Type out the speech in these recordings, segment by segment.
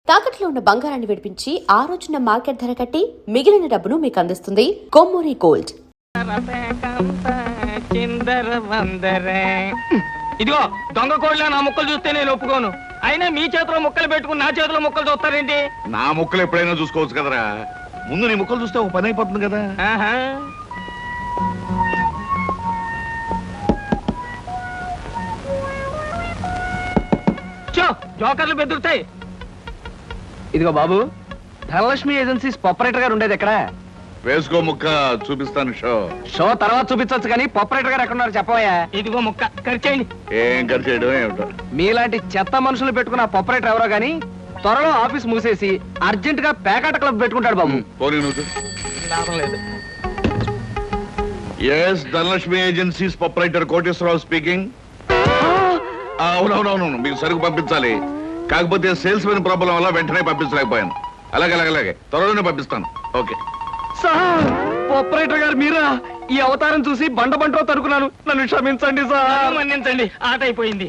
తాకట్లో ఉన్న బంగారాన్ని విడిపించి ఆ రోజున మార్కెట్ ధర కట్టి మిగిలిన డబ్బును మీకు అందిస్తుంది కొమ్మూరి గోల్డ్. ఇదిగో దొంగ కోళ్ళ నా ముక్కలు చూస్తే నేను ఒప్పుకోను. అయినా మీ చేతిలో ముక్కలు పెట్టుకుని నా చేతిలో ముక్కలు చూస్తారేంటి? నా ముక్కలు ఎప్పుడైనా చూసుకోవచ్చు కదరా. ముందు నీ ముక్కలు చూస్తే ఒక పని అయిపోతుంది కదా. జోకర్లు బెదురుతాయి. ఇదిగో బాబు, ధనలక్ష్మి ఏజెన్సీస్ ప్రొపరేటర్ గారు ఉండేది ఎక్కడ? వేసుకో ముక్క చూపిస్తాను. షో తర్వాత చూపించవచ్చు కానీ ప్రొపరేటర్ గారు ఎక్కడ ఉన్నారు చెప్పవయ్యా. ఇదిగో ముక్క ఖర్చేయండి. ఏం ఖర్చు చేయడం ఏమిటో. మీలాంటి చెత్త మనుషులు పెట్టుకున్న ప్రొపరేటర్ ఎవరో గానీ త్వరలో ఆఫీస్ మూసేసి అర్జెంట్ గా పేకాట క్లబ్ పెట్టుకుంటాడు బాబు. పోనీ నువ్వు. లాభం లేదు. Yes, Dhanalakshmi agencies proprietor Koteswararao speaking. అవునవునవును, మీకు సరుకు పంపించాలి. కాకపోతే సేల్స్ మెన్ ప్రాబ్లం వల్ల వెంటనే పంపించలేకపోయాను. అలాగే త్వరలోనే పంపిస్తాను. ఓకే సార్, ప్రొపరేటర్ గారు మీరా? ఈ అవతారం చూసి బండలో తరుకున్నాను, నన్ను క్షమించండి సార్. మన్నించండి, ఆట అయిపోయింది.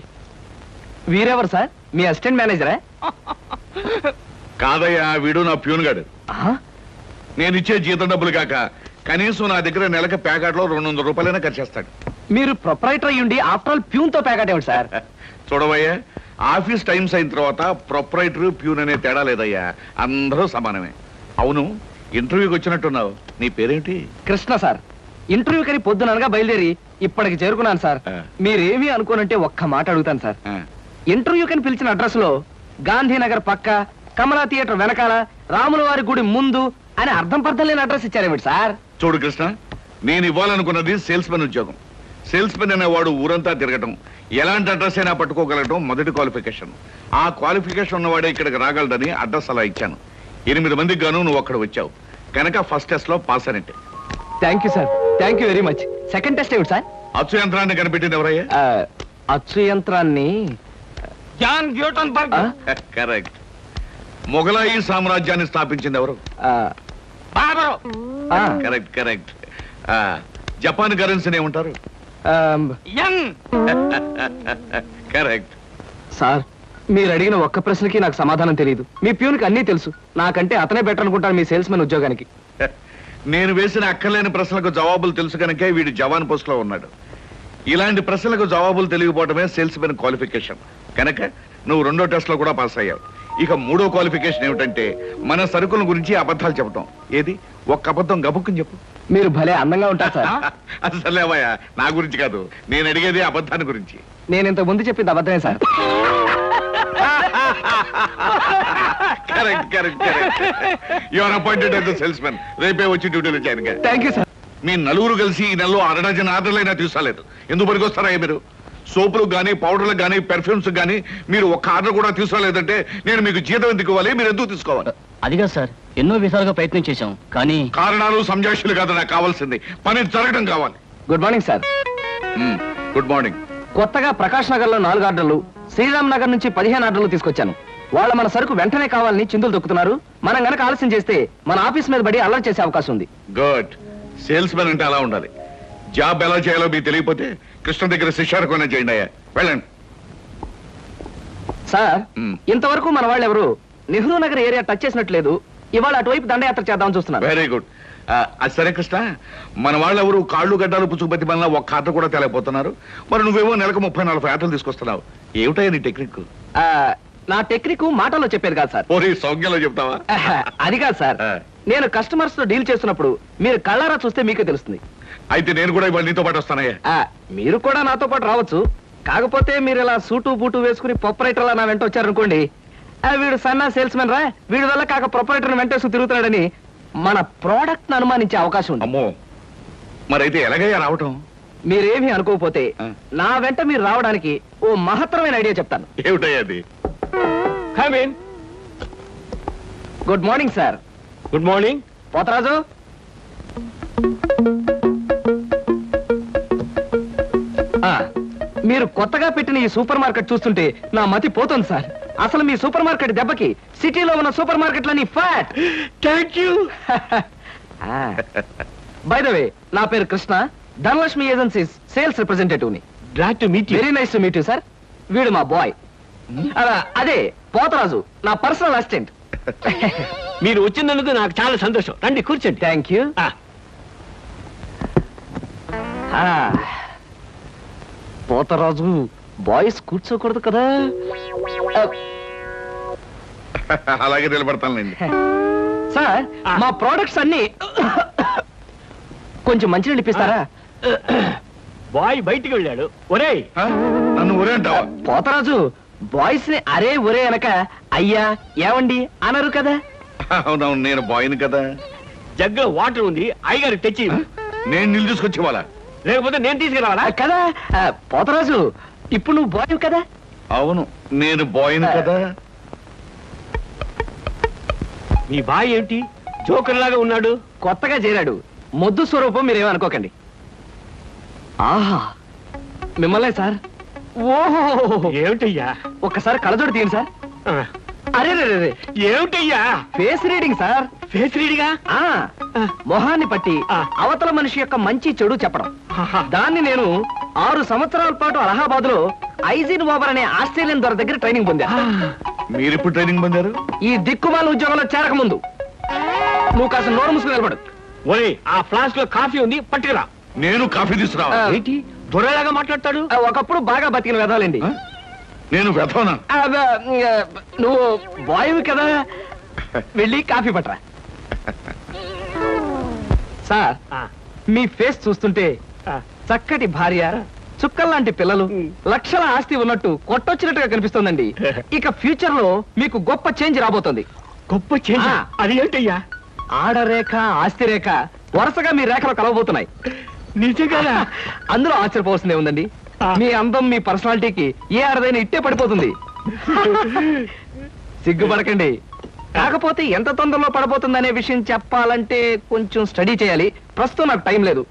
వీరెవరు సార్? మీ అసిస్టెంట్ మేనేజరా? కాదయ్యా, వీడు నా ప్యూన్ గాడు. నేను ఇచ్చే జీతం డబ్బులు కాక కనీసం నా దగ్గర నెలకి ప్యాకెట్లో 200 రూపాయలైనా ఖర్చు చేస్తాడు. మీరు ప్రొపరేటర్ అయ్యుండి ఆఫ్టర్ ఆల్ ప్యూన్ తో ప్యాకెట్ ఏమిటి సార్? చూడవయ్యా, ఆఫీస్ టైమ్స్ అయిన తర్వాత ప్రొపరేటర్ ప్యూన్ అనే తేడా లేదయ్యా, అందరూ సమానమే. అవును, ఇంటర్వ్యూకి వచ్చినట్టున్నావు. నీ పేరేంటి? కృష్ణ సార్. ఇంటర్వ్యూ కని పొద్దుననగా బయలుదేరి ఇప్పటికి చేరుకున్నాను సార్. మీరేమీ అనుకోనంటే ఒక్క మాట అడుగుతాను సార్. ఇంటర్వ్యూ కని పిలిచిన అడ్రస్ లో గాంధీనగర్ పక్క, కమలా థియేటర్ వెనకాల, రాముల వారి గుడి ముందు అని అర్థం పర్థం లేని అడ్రస్ ఇచ్చారేమిటి సార్? చూడు కృష్ణ, నేను ఇవ్వాలనుకున్నది సేల్స్ మెన్ ఉద్యోగం. సేల్స్ మెన్ అనేవాడు ఊరంతా తిరగటం, ఎలాంటి అడ్రస్ అయినా పట్టుకోగలగటం మొదటి క్వాలిఫికేషన్. ఆ క్వాలిఫికేషన్ ఉన్నవాడే ఇక్కడికి రాగలడని అడ్రస్ అలా ఇచ్చాను. 8 మందికి గాను నువ్వు అక్కడ వచ్చావు కనుక ఫస్ట్ టెస్ట్ లో పాస్ అనేట్టే. Thank you sir, thank you very much. Second test ఏమిటి సార్? అచ్చు యంత్రాన్ని కనిపెట్టింది ఎవరయ్యా? అచ్చు యంత్రాన్ని జాన్ గ్యూటన్బర్గ్. కరెక్ట్. మొఘలాయి సామ్రాజ్యాన్ని స్థాపించింది ఎవరు? బాబరు. కరెక్ట్. జపాన్ కరెన్సీని ఏమంటారు? యం. కరెక్ట్. సార్, మీరు అడిగిన ఒక్క ప్రశ్నకి నాకు సమాధానం తెలియదు. మీ ప్యూన్కి అన్నీ తెలుసు. నాకంటే అతనే బెటర్ అనుకుంటాను మీ సేల్స్ మెన్ ఉద్యోగానికి. నేను వేసిన అక్కర్లేని ప్రశ్నలకు జవాబులు తెలుసు కనుకే వీడు జవాన్ పోస్ట్ లో ఉన్నాడు. ఇలాంటి ప్రశ్నలకు జవాబులు తెలియకపోవడమే సేల్స్ మెన్ క్వాలిఫికేషన్. కనుక నువ్వు 2వ టెస్ట్ లో కూడా పాస్ అయ్యావు. ఇక 3వ క్వాలిఫికేషన్ ఏమిటంటే మన సరుకుల గురించి అబద్ధాలు చెప్పడం. ఏది? ఒక్క అబద్ధం గబుక్కుని చెప్పు. మీరు భలే అందంగా ఉంటారు సార్. అసలేవయ్యా, నా గురించి కాదు, నేను అడిగేది అబద్ధాన్ని గురించి. నేను ఇంతకు ముందు చెప్పింది అబద్ధమే sir. Correct. Your appointed as the sales men. రేపే వచ్చి డ్యూటీలో జాయిన్ గా. Thank you sir. మీ నలుగురు కలిసి ఈ నెలలో 6 డజన్ ఆర్డర్లైనా తీసుకోలేదు. ఎందుకు పనికొస్తారా మీరు? సోపులకు గానీ, పౌడర్లకు గానీ, పెర్ఫ్యూమ్స్ గానీ మీరు ఒక్క ఆర్డర్ కూడా తీసుకోలేదంటే నేను మీకు జీతం ఎందుకు ఇవ్వాలి? మీరు ఎందుకు తీసుకోవాలి? అదిగా సార్, ఎన్నో విధాలుగా ప్రయత్నం చేశాం కానీ కారణాలు సంజాషులు కాదు నాకు కావాల్సింది, పని జరగడం కావాలి. Good morning sir. Good morning. కొత్తగా ప్రకాష్ నగర్ లో 4 ఆర్డర్లు, శ్రీరామ్ నగర్ నుంచి 15 ఆర్డర్లు తీసుకొచ్చాను. వాళ్ళ మన సరుకు వెంటనే కావాలని చిందులు దొక్కుతున్నారు. మనం గనక ఆలస్యం చేస్తే మన ఆఫీస్ మీద పడి అల్లరి చేసే అవకాశం ఉంది. గుడ్. సేల్స్ మెన్ అంటే అలా ఉండాలి. జాబ్ ఎలా చేయాలో మీకు తెలియకపోతే కృష్ణ దగ్గర శిష్యారకమైనా చేయండి అయ్యా. వెళ్ళండి సార్. ఇంతవరకు మన వాళ్ళు ఎవరు నెహ్రూ నగర్ ఏరియా టచ్ చేసినట్లేదు. ఇవాళ అటువైపు దండయాత్ర చేద్దామని చూస్తున్నారు. Very good. అది సరే కృష్ణ, మన వాళ్ళు ఎవరు కాళ్ళు గడ్డాలు పుచ్చుకుపతి వల్ల ఒక్క ఆట కూడా తేలేకపోతున్నారు. మరి నువ్వేమో నెలకు 30-40 ఆటలు తీసుకొస్తున్నావు. ఏమిటయ్యా నీ టెక్నిక్? నా టెక్నిక్ మాటల్లో చెప్పేది కాదు సార్. ఓరి సౌజ్ఞలో చెప్తావా? అది కాదు సార్. నేను కస్టమర్స్ తో డీల్ చేస్తున్నప్పుడు మీరు కళ్ళారా చూస్తే మీకే తెలుస్తుంది. అయితే నేను కూడా ఇవాళ నీతో పాటు వస్తానయ్యా. మీరు కూడా నాతో పాటు రావచ్చు. కాకపోతే మీరు ఇలా సూటు బూటు వేసుకుని ప్రొపరేటర్ నా వెంట వచ్చారనుకోండి, వీడు సన్నా సేల్స్ మెన్ రా, వీడి వల్ల కాక ప్రొపరేటర్ వెంటేసుకు తిరుగుతున్నాడని మన ప్రోడక్ట్ ను అనుమానించే అవకాశం ఉంది. అమ్మో, మరైతే ఎలాగయ్యా రావటం? మీరేమీ అనుకోకపోతే నా వెంట మీరు రావడానికి ఓ మహత్తరమైన ఐడియా చెప్తాను. ఏమిటయ్యా అది? Good morning sir. Good morning. Potharaju, మీరు కొత్తగా పెట్టిన ఈ సూపర్ మార్కెట్ చూస్తుంటే నా మతి పోతుంది సార్. అసలు మీ సూపర్ మార్కెట్ దెబ్బకి సిటీలో ఉన్న సూపర్ మార్కెట్లన్నీ ఫ్యాట్. Thank you. By the way, నా పేరు Krishna, Dhanalakshmi agencies sales representative ని. Glad to meet you. Very nice to meet you sir. వీడు మా బాయ్. అదే పోతరాజు, నా పర్సనల్ అసిస్టెంట్. మీరు వచ్చినందుకు నాకు చాలా సంతోషం. రండి కూర్చోండి. Thank you. పోతరాజు, బాయ్స్ కూర్చోకూడదు కదా. అలాగే నిలబడతానులేండి. సార్, మా ప్రోడక్ట్స్ అన్ని కొంచెం మంచినీళ్ళు ఇప్పిస్తారా? బాయ్ బయటికి వెళ్ళాడు. ఒరేయ్, నన్ను ఊరే అంటావా? పోతరాజు, బాయ్స్ ని అరే ఒరే అనక అయ్యా ఏమండి అనరు కదా. అవునవును, నేను బాయ్ని కదా. జగ్గులో వాటర్ ఉంది, అయ్యగారికి తెచ్చి. నేను నీళ్ళు తీసుకొచ్చి వాళ్ళ, లేకపోతే నేను తీసుకురావాలా? కదా పోతరాజు, ఇప్పుడు నువ్వు బాయ్ కదా. అవును, నేను బాయ్ని కదా. మీ బాయ్ ఏంటి జోకర్ లాగా ఉన్నాడు? కొత్తగా చేరాడు, మొద్దు స్వరూపం, మీరేమనుకోకండి. ఆహా, మిమ్మల్నే సార్. ఓహో, ఏమిటయ్యా? ఒక్కసారి కళ్ళజోడు తీయండి సార్. ఆ, అరే రే, ఏమిటయ్యా? Face reading sir. ఫేస్ రీడిగా? ఆ మొహాన్ని పట్టి ఆ. అవతల మనిషి యొక్క మంచి చెడు చెప్పడం. దాన్ని నేను 6 సంవత్సరాల పాటు అలహాబాద్ లో ఐజిన్ ఓవర్ అనే ఆస్ట్రేలియన్ దొర దగ్గర ట్రైనింగ్ పొందా. మీరెప్పుడు ట్రైనింగ్ పొందారు? ఈ దిక్కుమాల ఉద్యోగంలో చేరక ముందు. నువ్వు కాస్త నోరు మూసుకుని నిలబడు. ఒరే, ఆ ఫ్లాస్క్ లో కాఫీ ఉంది, పట్టుకురా. నేను కాఫీ తీసుకురా. ఏంటి దొరలాగా మాట్లాడతాడు? ఒకప్పుడు బాగా బతికిన వెదాలండి. నేను వెతవనా? నువ్వు బాయ్ కదా, వెళ్ళి కాఫీ పట్టరా. సార్, ఆ, మీ ఫేస్ చూస్తుంటే ఆ. చక్కటి భార్య, చుక్కల్లాంటి పిల్లలు, ఉమ్. లక్షల ఆస్తి ఉన్నట్టు కొట్టొచ్చినట్టుగా కనిపిస్తోందండి. ఇక ఫ్యూచర్ లో మీకు గొప్ప చేంజ్ రాబోతోంది. గొప్ప చేంజ్. ఆ. అది ఏంటయ్యా? ఆడరేఖ, ఆస్తి రేఖ వరుసగా మీ రేఖలో కలవబోతున్నాయి. నిజంగా? అందులో ఆశ్చర్యపోవాల్సిందే ఉందండి. ఆ. మీ అందం, మీ పర్సనాలిటీకి ఏ ఆడదైనా ఇట్టే పడిపోతుంది. సిగ్గుపడకండి. కాకపోతే ఎంత తొందరలో పడబోతుందనే విషయం చెప్పాలంటే కొంచెం స్టడీ చేయాలి. ప్రస్తుతం నాకు టైం లేదు.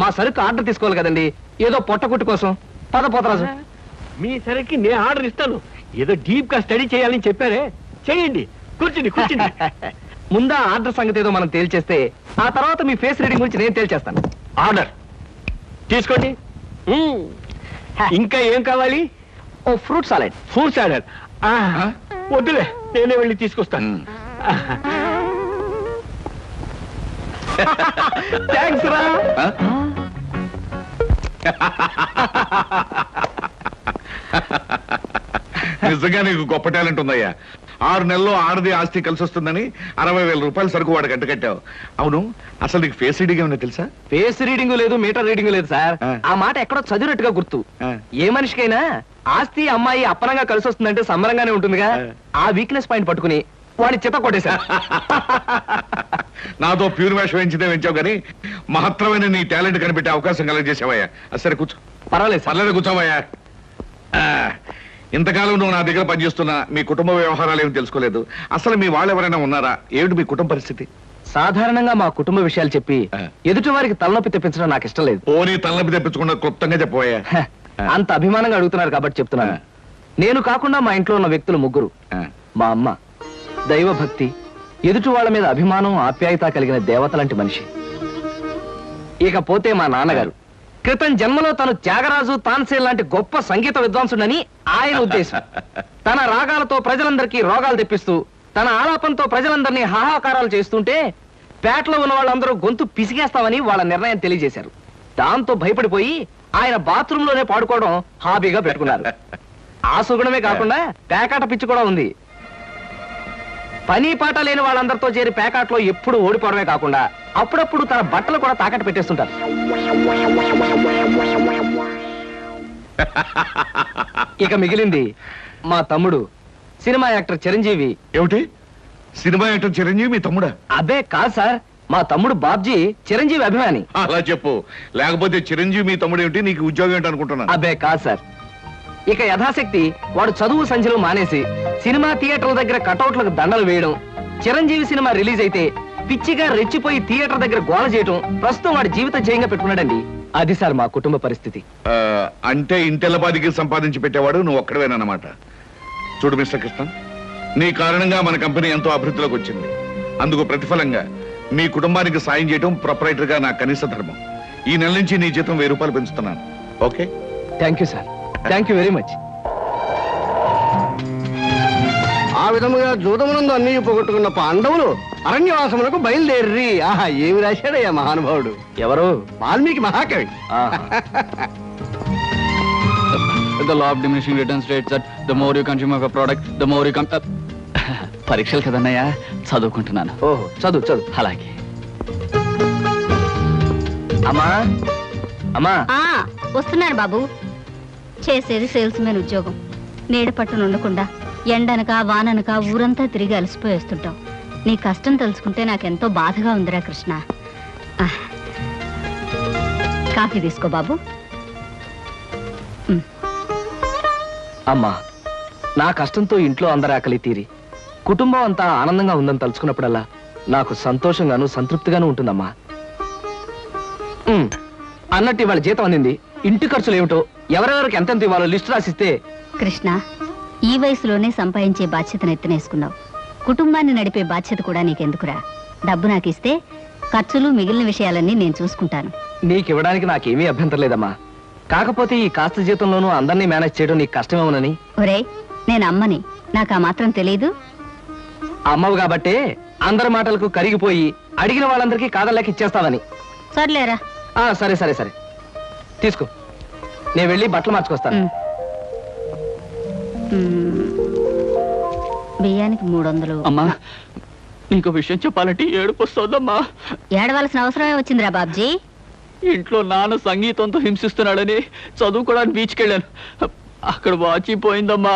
మా సరుకు ఆర్డర్ తీసుకోవాలి కదండి, ఏదో పొట్టకుట్టు కోసం. పద పోతరాజు. మీ సరికి నేను ఆర్డర్ ఇస్తాను. ఏదో డీప్ గా స్టడీ చేయాలని చెప్పారే, చేయండి. కూర్చుని కూర్చుని. ముందా ఆర్డర్ సంగతి ఏదో మనం తేల్చేస్తే ఆ తర్వాత మీ ఫేస్ రీడింగ్ గురించి నేను తేల్చేస్తాను. ఆర్డర్ తీసుకోండి. ఇంకా ఏం కావాలి? ఓ ఫ్రూట్ సాలెడ్. Fruits order. వద్దులే, నేనే వెళ్ళి తీసుకొస్తాను. థ్యాంక్స్ రా. నిజంగా నీకు గొప్ప టాలెంట్ ఉందయ్యా. 6 నెలల్లో ఆడది ఆస్తి కలిసి వస్తుందని 60,000 రూపాయల సరుకు వాడు కట్టావు. అవును, అసలు నీకు ఫేస్ రీడింగ్ ఏమన్నా తెలుసా? ఫేస్ రీడింగ్ లేదు, మీటర్ రీడింగ్ లేదు సార్. ఆ మాట ఎక్కడో చదివినట్టుగా గుర్తు. ఏ మనిషికైనా ఆస్తి అమ్మాయి అప్పనంగా కలిసి వస్తుందంటే సంబరంగానే ఉంటుందిగా. ఆ వీక్నెస్ పాయింట్ పట్టుకుని వాడి చిత్త కొట్టేశా. నాతో ప్యూర్ వేషం వేయించితే వేయించావు కానీ మహత్తరమైన నీ టాలెంట్ కనిపెట్టే అవకాశం కలగజేసావయ్యా. సరే కూర్చో. పర్వాలేదు సార్. పర్లేదు, కూర్చోవయ్యా. ఇంతకాలం నువ్వు నా దగ్గర పనిచేస్తున్నా మీ కుటుంబ వ్యవహారాలు ఏమి తెలుసుకోలేదు. అసలు మీ వాళ్ళు ఎవరైనా ఉన్నారా? ఏమిటి మీ కుటుంబ పరిస్థితి? సాధారణంగా మా కుటుంబ విషయాలు చెప్పి ఎదుటి వారికి తలనొప్పి తెప్పించడం నాకు ఇష్టం లేదు. ఓనీ తలనొప్పి తెప్పించకుండా క్లుప్తంగా చెప్పబోయా. అంత అభిమానంగా అడుగుతున్నారు కాబట్టి చెప్తున్నాను. నేను కాకుండా మా ఇంట్లో ఉన్న వ్యక్తులు 3. మా అమ్మ దైవభక్తి, ఎదుటి వాళ్ళ మీద అభిమానం, ఆప్యాయత కలిగిన దేవత లాంటి మనిషి. ఇకపోతే మా నాన్నగారు క్రితం జన్మలో తను త్యాగరాజు, తాన్సేన్ లాంటి గొప్ప సంగీత విద్వాంసుడని ఆయన ఉద్దేశం. తన రాగాలతో ప్రజలందరికీ రోగాలు తెప్పిస్తూ, తన ఆలాపంతో ప్రజలందరినీ హాహాకారాలు చేస్తుంటే పేటలో ఉన్న వాళ్ళందరూ గొంతు పిసిగేస్తామని వాళ్ళ నిర్ణయం తెలియజేశారు. దాంతో భయపడిపోయి ఆయన బాత్రూమ్ లోనే పాడుకోవడం హాబీగా పెట్టుకున్నారు. ఆ సుగుణమే కాకుండా పేకాట పిచ్చి కూడా ఉంది. పని పాట లేని వాళ్ళందరితో చేరి పేకాట్లో ఎప్పుడు ఓడిపోవడమే కాకుండా అప్పుడప్పుడు తన బట్టలు కూడా తాకట్టు పెట్టేస్తుంటారు. ఇక మిగిలింది మా తమ్ముడు సినిమా యాక్టర్ చిరంజీవి. ఏమిటి, సినిమా యాక్టర్ చిరంజీవి మీ తమ్ముడా? అబ్బే కాదు సార్, మా తమ్ముడు బాబ్జీ చిరంజీవి అభిమాని. అలా చెప్పు, లేకపోతే చిరంజీవి మీ తమ్ముడు ఏమిటి, నీకు ఉద్యోగం ఏంటి అనుకుంటున్నాను. అబ్బే కాదు సార్. ఇక యథాశక్తి వాడు చదువు సంధ్యలు మానేసి సినిమా థియేటర్ల దగ్గర కటౌట్లకు దండలు వేయడం, చిరంజీవి సినిమా రిలీజ్ అయితే పిచ్చిగా రెచ్చిపోయి థియేటర్ దగ్గర గోల చేయడం ప్రస్తుతం వాడి జీవిత జయంగా పెట్టుకున్నాడండి. అది సార్ మా కుటుంబ పరిస్థితి. అంటే ఇంటెల్లపాదికి సంపాదించి పెట్టేవాడు నువ్వు ఒక్కడవేనన్నమాట. చూడు మిస్టర్ కృష్ణ, నీ కారణంగా మన కంపెనీ ఎంతో అభివృద్ధిలోకి వచ్చింది. అందుకు ప్రతిఫలంగా మీ కుటుంబానికి సాయం చేయడం ప్రొపరైటర్ గా నా కనీస ధర్మం. ఈ నెల నుంచి నీ జీతం 1000 రూపాయలు పెంచుతున్నాను. Okay? Thank you sir, thank you very much. విధముగా జూదమునందు అన్ని పోగొట్టుకున్న పాండవులు అరణ్యవాసములకు బయలుదేర్రి. ఆహా, ఏమి రాశాడయ్యా మహానుభావుడు. ఎవరు? వాల్మీకి మహాకవి. The law of diminishing returns states that the more you consume of a product, the more you పరీక్షలు కదన్నయ్యా, చదువుకుంటున్నాను. ఓహో, చదువు చదువు. అలాగే. అమ్మా అమ్మా, వస్తున్నాను బాబు. చేసేది సేల్స్ మెన్ ఉద్యోగం. నీడ పట్టున ఉండకుండా ఎండనక వాననక ఊరంతా తిరిగి అలసిపోయేస్తుంటావు. నీ కష్టం తెలుసుకుంటే నాకెంతో బాధగా ఉందిరా కృష్ణ. కాఫీ తీసుకో బాబు. అమ్మా, నా కష్టంతో ఇంట్లో అందరి ఆకలి తీరి కుటుంబం అంతా ఆనందంగా ఉందని తలుచుకున్నప్పుడల్లా నాకు సంతోషంగాను సంతృప్తిగాను ఉంటుందమ్మా. అన్నట్టు ఇవాళ జీతం అందింది. ఇంటి ఖర్చులు ఏమిటో, ఎవరెవరికి ఎంతెంత ఇవ్వాలో లిస్టు రాసిస్తే. కృష్ణ, ఈ వయసులోనే సంపాదించే బాధ్యతను ఎత్తనేసుకున్నావు. కుటుంబాన్ని నడిపే బాధ్యత కూడా నీకెందుకురా? డబ్బు నాకు ఇస్తే ఖర్చులు మిగిలిన విషయాలన్నీ నేను చూసుకుంటాను. నీకివ్వడానికి నాకేమీ అభ్యంతరం లేదమ్మా. కాకపోతే ఈ కాస్త జీతంలోనూ అందరినీ మేనేజ్ చేయడం నీకు కష్టమేమోనని. ఒరేయ్, నేను అమ్మని, నాకు ఆ మాత్రం తెలీదు. అమ్మవు కాబట్టే అందరి మాటలకు కరిగిపోయి అడిగిన వాళ్ళందరికీ కాదలేక ఇచ్చేస్తావని. సర్లేరా. సరే సరే సరే, తీసుకో. నేను వెళ్ళి బట్టలు మార్చుకొస్తాను. బియ్యానికి 300. అమ్మా, నీకు విషయం చెప్పాలంటే ఏడుపు వస్తుందమ్మా. ఏడవలసిన అవసరమే వచ్చిందిరా బాబ్జీ. ఇంట్లో నాన్న సంగీతంతో హింసిస్తున్నాడని చదువుకోవడానికి బీచ్కి వెళ్ళాను. అక్కడ వాచ్ పోయిందమ్మా.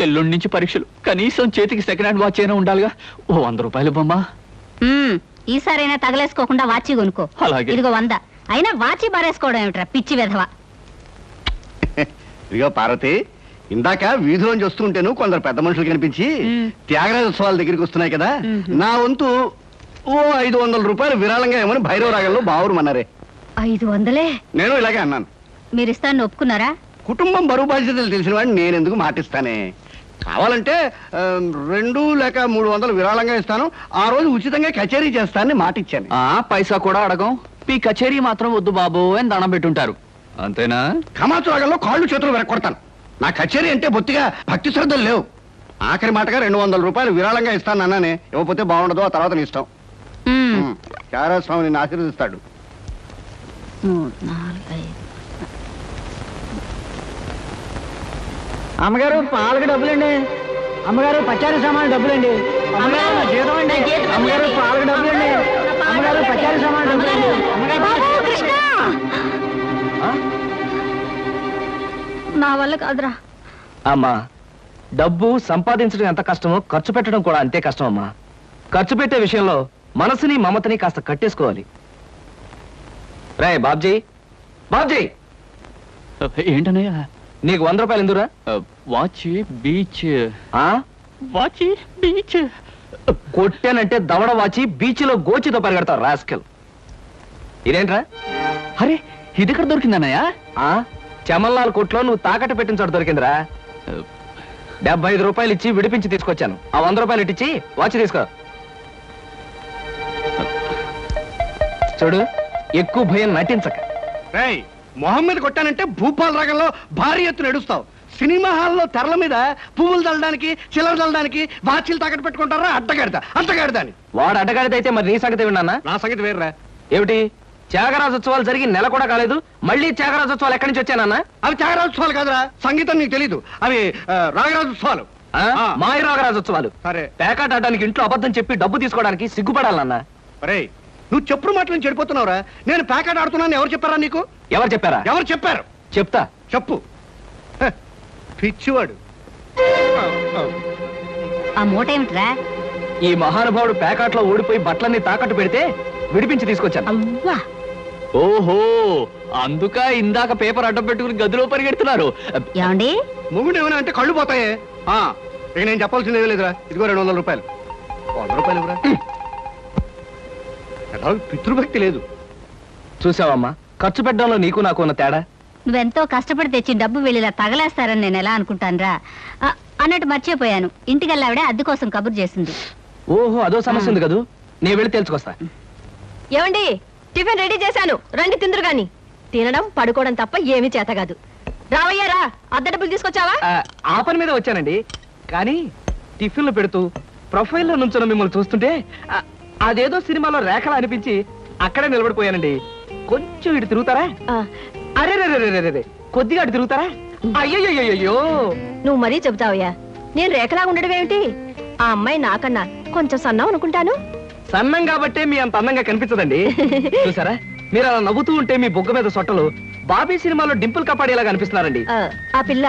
ఎల్లుండి నుంచి పరీక్షలు. కనీసం చేతికి సెకండ్ హ్యాండ్ వాచ్ అయినా ఉండాలిగా. ఓ 100 రూపాయలు బొమ్మా. ఈసారైనా తగలేసుకోకుండా వాచి కొనుక్కో. అలాగే. ఇదిగో 100. అయినా వాచి బారేసుకోవడం ఏమిట్రా పిచ్చి వెధవ. ఇదిగో పార్వతి, ఇందాక వీధిలోంచి వస్తుంటేను కొందరు పెద్ద మనుషులు కనిపించి త్యాగరాజోత్సవాల దగ్గరికి వస్తున్నాయి కదా, నా వంతు ఓ 500 రూపాయలు విరాళంగా ఏమని భైరవ రాగంలో బావురమన్నారే. 500? నేను ఇలాగే అన్నాను. మీరిస్తాను ఒప్పుకున్నారా? కుటుంబం బరువు బాధ్యతలు తెలిసిన వాడిని నేనెందుకు మాటిస్తానే. కావాలంటే 2 లేక 300 విరాళంగా ఇస్తాను. ఆ రోజు ఉచితంగా కచేరీ చేస్తానని మాటిచ్చాను. పైసా కూడా అడగం. మీ కచేరీ మాత్రం వద్దు బాబు అని దండం పెట్టుంటారు. అంతేనా? కమాతు రాగంలో కాళ్ళు చేతులు వెరక్కొడతాను. నా కచేరీ అంటే బొత్తిగా భక్తి శ్రద్ధలు లేవు. ఆఖరి మాటగా 200 రూపాయలు విరాళంగా ఇస్తాను అన్నానే. ఇవ్వకపోతే బాగుండదు, ఆ తర్వాత నీ ఇష్టం. చారాస్వామి నిన్ను ఆశీర్వదిస్తాడు. 3, 4, 5. అమ్మగారు పాలకు డబ్బులండి. అమ్మగారు పచారీ సామాన్ డబ్బులండి. అమ్మగారు నా జీతం అండి. అమ్మగారు పాలకు డబ్బులండి. అమ్మగారు పచారీ సామాన్ డబ్బులండి. నా వల్ల కాదురా. అమ్మా, డబ్బు సంపాదించడం ఎంత కష్టమో ఖర్చు పెట్టడం కూడా అంతే కష్టం అమ్మా. ఖర్చు పెట్టే విషయంలో మనసుని మమతని కాస్త కట్టేసుకోవాలి. రే బాబ్జీ, బాబ్జీ, ఏంటన్నయ్యా? నీకు 100 రూపాయలు ఎందురా? Watch beach. వాచి బీచ్ కొట్టానంటే దవడ వాచి బీచ్లో గోచితో పరిగెడతారు రాస్కెల్. ఇదేంట్రా? అరే, ఇది ఎక్కడ దొరికిందన్నయ్యా? చమల్లాల్ కొట్లో నువ్వు తాకట్టు పెట్టిన చోట దొరికిందిరా. 75 రూపాయలు ఇచ్చి విడిపించి తీసుకొచ్చాను. ఆ 100 రూపాయలు ఇచ్చి వాచ్ తీసుకో. చూడు, ఎక్కువ భయం నటించక. రేయ్, మొహం మీద కొట్టానంటే భూపాల్ రాగంలో భారీ ఎత్తున ఎడుస్తావు. సినిమా హాల్లో తెరల మీద పువ్వులు చల్లడానికి, చిల్లర చల్లడానికి వాచీలు తాకట్టు పెట్టుకుంటారా? అడ్డగాడిదా అని. వాడు అడ్డగాడిదైతే మరి నీ సంగతి విన్నానా? నా సంగతి వేర్రా. ఏమిటి, త్యాగరాజోత్సవాలు జరిగి నెల కూడా కాలేదు, మళ్ళీ త్యాగరాజోత్సవాలు ఎక్కడి నుంచి వచ్చానన్నా? అవి త్యాగరాజోత్సవాలు కాదురా, సంగీతం నీకు తెలీదు. అవి రాగరాజోత్సవాలు. మాయ రాగరాజోత్సవాలు. సరే, ప్యాకెట్ ఆడడానికి ఇంట్లో అబద్ధం చెప్పి డబ్బు తీసుకోవడానికి సిగ్గుపడాలన్నా? రేయ్, నువ్వు చెప్పుడు మాటలు చెడిపోతున్నావురా. నేను ప్యాకెట్ ఆడుతున్నాను ఎవరు చెప్పారా నీకు? ఎవరు చెప్పారా? ఎవరు చెప్పారు? చెప్తా, చెప్పు. పిచ్చివాడు. ఆ మూట ఏమిట్రా? ఈ మహానుభావుడు ప్యాకెట్ లో ఓడిపోయి బట్టలన్నీ తాకట్టు పెడితే విడిపించి తీసుకొచ్చాను. అవ్వా, ఓహో, అందుక ఇందాక పేపర్ అడ్డం పెట్టుకుని గదిలో పరిగెడుతున్నారు. ఏమండి? మొగుడు ఏమైనా అంటే కళ్ళు పోతాయే. ఇక నేను చెప్పాల్సింది ఏమీ లేదురా. ఇదిగో 200 రూపాయలు. 100 రూపాయలు ఇవ్వరా. పితృభక్తి లేదు. చూసావమ్మా, ఖర్చు పెట్టడంలో నీకు నాకు ఉన్న తేడా. నువ్వెంతో కష్టపడి తెచ్చి డబ్బు వెళ్ళిలా తగలేస్తారని నేను ఎలా అనుకుంటానురా. అన్నట్టు మర్చిపోయాను, ఇంటికెళ్ళావిడే అద్దె కోసం కబురు చేసింది. ఓహో, అదో సమస్య ఉంది కదూ. నేను వెళ్ళి తెలుసుకొస్తా. ఏమండి, టిఫిన్ రెడీ చేశాను, రండి తిందురు గాని. తినడం పడుకోవడం తప్ప ఏమీ చేత కాదు. రావయ్యారా, అద్దె డబ్బులు తీసుకొచ్చావా? ఆ పని మీద వచ్చానండి, కానీ టిఫిన్లు పెడుతూ ప్రొఫైల్లో నుంచున్న మిమ్మల్ని చూస్తుంటే అదేదో సినిమాలో రేఖలా అనిపించి అక్కడే నిలబడిపోయానండి. కొంచెం ఇటు తిరుగుతారా? అరే రే కొద్దిగా అటు తిరుగుతారా? అయ్యయ్యో, నువ్వు మరీ చెబుతావయ్యా. నేను రేఖలాగా ఉండడం ఏమిటి? ఆ అమ్మాయి నాకన్నా కొంచెం సన్నం అనుకుంటాను. సన్నం కాబట్టే మీ అంత అందంగా కనిపించదండి. చూసారా, మీరు అలా నవ్వుతూ ఉంటే మీ బొగ్గ మీద సొట్టలు బాబీ సినిమాలో డింపుల్ కపాడేలా కనిపిస్తున్నారండి. ఆ పిల్ల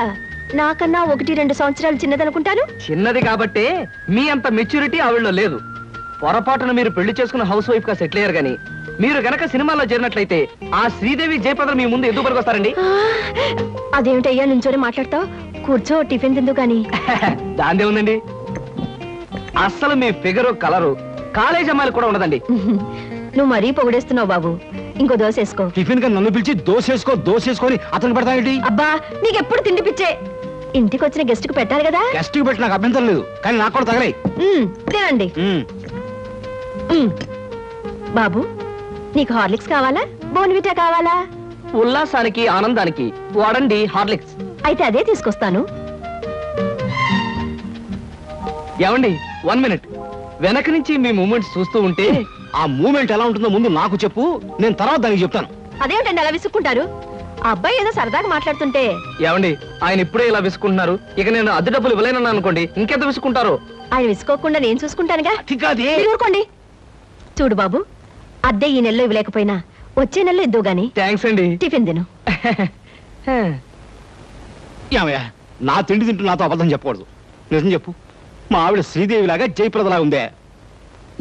నాకన్నా 1-2 సంవత్సరాలు చిన్నదనుకుంటాను. చిన్నది కాబట్టే మీ అంత మెచ్యూరిటీ ఆవిడలో లేదు. పొరపాటున మీరు పెళ్లి చేసుకున్న హౌస్ వైఫ్ గా సెటిల్ అయ్యారు గానీ మీరు గనక సినిమాలో చేరినట్లయితే ఆ శ్రీదేవి జయప్రద మీ ముందు ఎందుకు పనికొస్తారండి? అదేమిటయ్యా నుంచోని మాట్లాడతావు? కూర్చో, టిఫిన్ తిందు గాని. దాందే ఉందండి. అస్సలు మీ ఫిగరు కలరు కాలేజ్ అమ్మాయిలు కూడా ఉండదండి. నువ్వు మరీ పొగిడేస్తున్నావు బాబు. ఇంకో దోశ వేసుకో. టిఫిన్ గా నన్ను పిలిచి దోసేసుకొని అతను పెడతానండి. అబ్బా, నీకెప్పుడు తిండి పిచ్చే. ఇంటికి వచ్చిన గెస్ట్ కు పెట్టాలి కదా. గెస్ట్ కి పెట్టి నాకు అభ్యంతరం లేదు, కానీ నాకు కూడా తగలే. తినండి. బాబు, నీకు హార్లిక్స్ కావాలా, బోన్విటా కావాలా? ఉల్లాసానికి ఆనందానికి వాడండి హార్లిక్స్. అయితే అదే తీసుకొస్తాను. ఏమండి, 1 మినిట్. వెనక నుంచి మీ మూమెంట్స్ చూస్తూ ఉంటే ఆ మూమెంట్ ఎలా ఉంటుందో ముందు నాకు చెప్పు, నేను తర్వాత దానికి చెప్తాను. అదేమిటండి అలా విసుక్కుంటారు? ఆ అబ్బాయి ఏదో సరదాగా మాట్లాడుతుంటే. ఏమండి, ఆయన ఇప్పుడే ఇలా విసుకుంటున్నారు, ఇక నేను అద్దె డబ్బులు ఇవ్వలేనన్నా అనుకోండి, ఇంకెంత విసుకుంటారు? ఆయన విసుకోకుండా నేను చూసుకుంటానుగా. మీరు ఊరుకోండి. చూడు బాబు, అద్దె ఈ నెలలో ఇవ్వలేకపోయినా వచ్చే నెలలో ఇద్దు గాని. థ్యాంక్స్ అండి. టిఫిన్ తిను. ఏమయ్యా, నా తిండి తింటూ నాతో అబద్ధం చెప్పకూడదు. నిజం చెప్పు, మా ఆవిడ శ్రీదేవి లాగా జయప్రదలా ఉందే?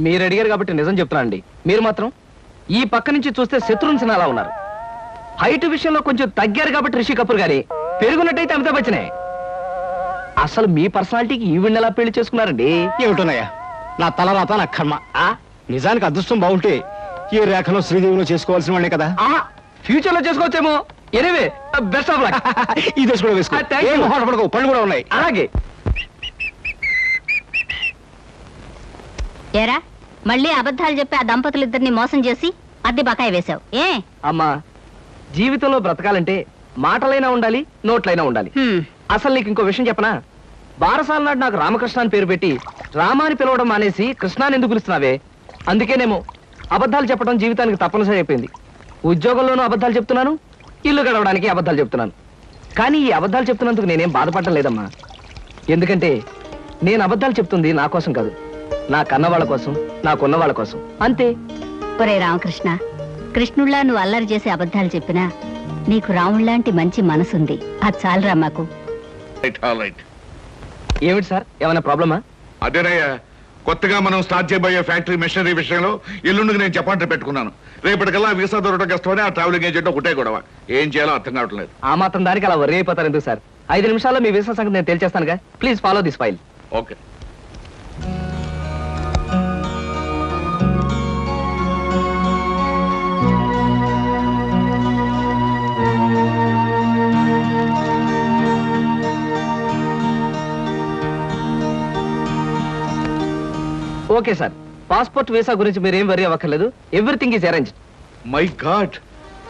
మీరు అడిగారు కాబట్టి నిజం చెప్తున్నానండి. మీరు మాత్రం ఈ పక్క నుంచి చూస్తే శత్రుఘ్న సిన్హా ఉన్నారు. హైట్ విషయంలో కొంచెం తగ్గారు కాబట్టి రిషి కపూర్ గారి, పెరుగున్నట్టయితే అమితాబ్ బచ్చనే. అసలు మీ పర్సనాలిటీకి ఈవిడ్ని ఎలా పెళ్లి చేసుకున్నారండి? ఏమిటోనయ్యా, నా తలరాత నా కర్మ. నిజానికి అదృష్టం బాగుంటే ఈ రేఖలో శ్రీదేవిలో చేసుకోవాల్సిన వాళ్ళే కదా. ఫ్యూచర్ లో చేసుకోవచ్చేమో. Anyway, best of luck. ఈ దశ కూడా వేసుకో. ఏం మొహాట పడకు, పళ్ళు కూడా ఉన్నాయి. అలాగే. ఏరా, మళ్ళీ అబద్ధాలు చెప్పి ఆ దంపతులిద్దరిని మోసం చేసి అద్దె బకాయి వేశావు ఏ? అమ్మా, జీవితంలో బ్రతకాలంటే మాటలైనా ఉండాలి, నోట్లైనా ఉండాలి. అసలు నీకు ఇంకో విషయం చెప్పనా? బారసాల నాడు నాకు రామకృష్ణ అని పేరు పెట్టి రామాని పిలవడం మానేసి కృష్ణాని ఎందుకు పిలుస్తున్నావే? అందుకేనేమో అబద్ధాలు చెప్పడం జీవితానికి తప్పనిసరి అయిపోయింది. ఉద్యోగంలోనూ అబద్ధాలు చెప్తున్నాను, ఇల్లు గడవడానికి అబద్ధాలు చెప్తున్నాను. కానీ ఈ అబద్ధాలు చెప్తున్నందుకు నేనేం బాధపడటం లేదమ్మా. ఎందుకంటే నేను అబద్ధాలు చెప్తుంది నా కోసం కాదు, నా కన్న వాళ్ళ కోసం, నాకున్న వాళ్ళ కోసం, అంతే. ఒరే రామకృష్ణ, కృష్ణుళ్ళ నువ్వు అల్లరి చేసి అబద్ధాలు చెప్పినా నీకు రాముళ్లాంటి మంచి మనసుంది. అది చాలరా మాకు. ఏమిటి సార్, ఏమైనా ప్రాబ్లమా? అదేనయ్యా, కొత్తగా మనం స్టార్ట్ చేయబోయే ఫ్యాక్టరీ మెషినరీ విషయంలో ఎల్లుండికి నేను చెప్పంటే పెట్టుకున్నాను. రేపటికల్లా వీసా దొరకడం కష్టమని ఆ ట్రావెలింగ్ ఏజెంట్ ఒకటే గొడవ. ఏం చేయాలో అర్థం కావట్లేదు. ఆ మాత్రం దానికి అలా వర్రీ అయిపోతారు ఎందుకు సార్? 5 నిమిషాల్లో మీ వీసా సంగతి నేను తేల్చేస్తానుగా. Please follow this file. Okay. Okay sir, passport visa గురించి మీరేం వరీ అవ్వక్కర్లేదు. Everything is arrange. My god,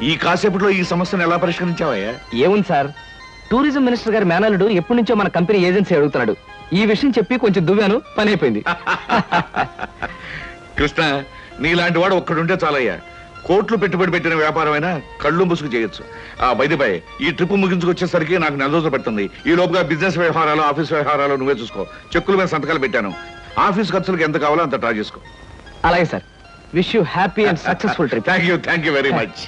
ఈ కాసేపట్లో ఈ సమస్యను ఎలా పరిష్కరించావయ్యా? ఏముంది సార్, టూరిజం మినిస్టర్ గారి మేనల్లుడు ఎప్పటి నుంచో మన కంపెనీ ఏజెన్సీ అడుగుతున్నాడు. ఈ విషయం చెప్పి కొంచెం దువ్వాను, పని అయిపోయింది. కృష్ణ, నీలాంటి వాడు ఒక్కడుంటే చాలయ్యా. కోట్లు పెట్టుబడి పెట్టిన వ్యాపారమైనా కళ్ళు ముసుగు చేయొచ్చు. బై ఈ ట్రిప్ ముగించుకొచ్చేసరికి నాకు 4 రోజులు పడుతుంది. ఈ లోపుగా బిజినెస్ వ్యవహారాలు, ఆఫీస్ వ్యవహారాలు నువ్వే చూసుకో. చెక్కుల మీద సంతకాలు పెట్టాను. ఆఫీస్ ఖర్చులకు ఎంత కావాలో అంత డ్రా చేసుకో. అలాగే sir. Wish you happy and successful trip. Thank you very much.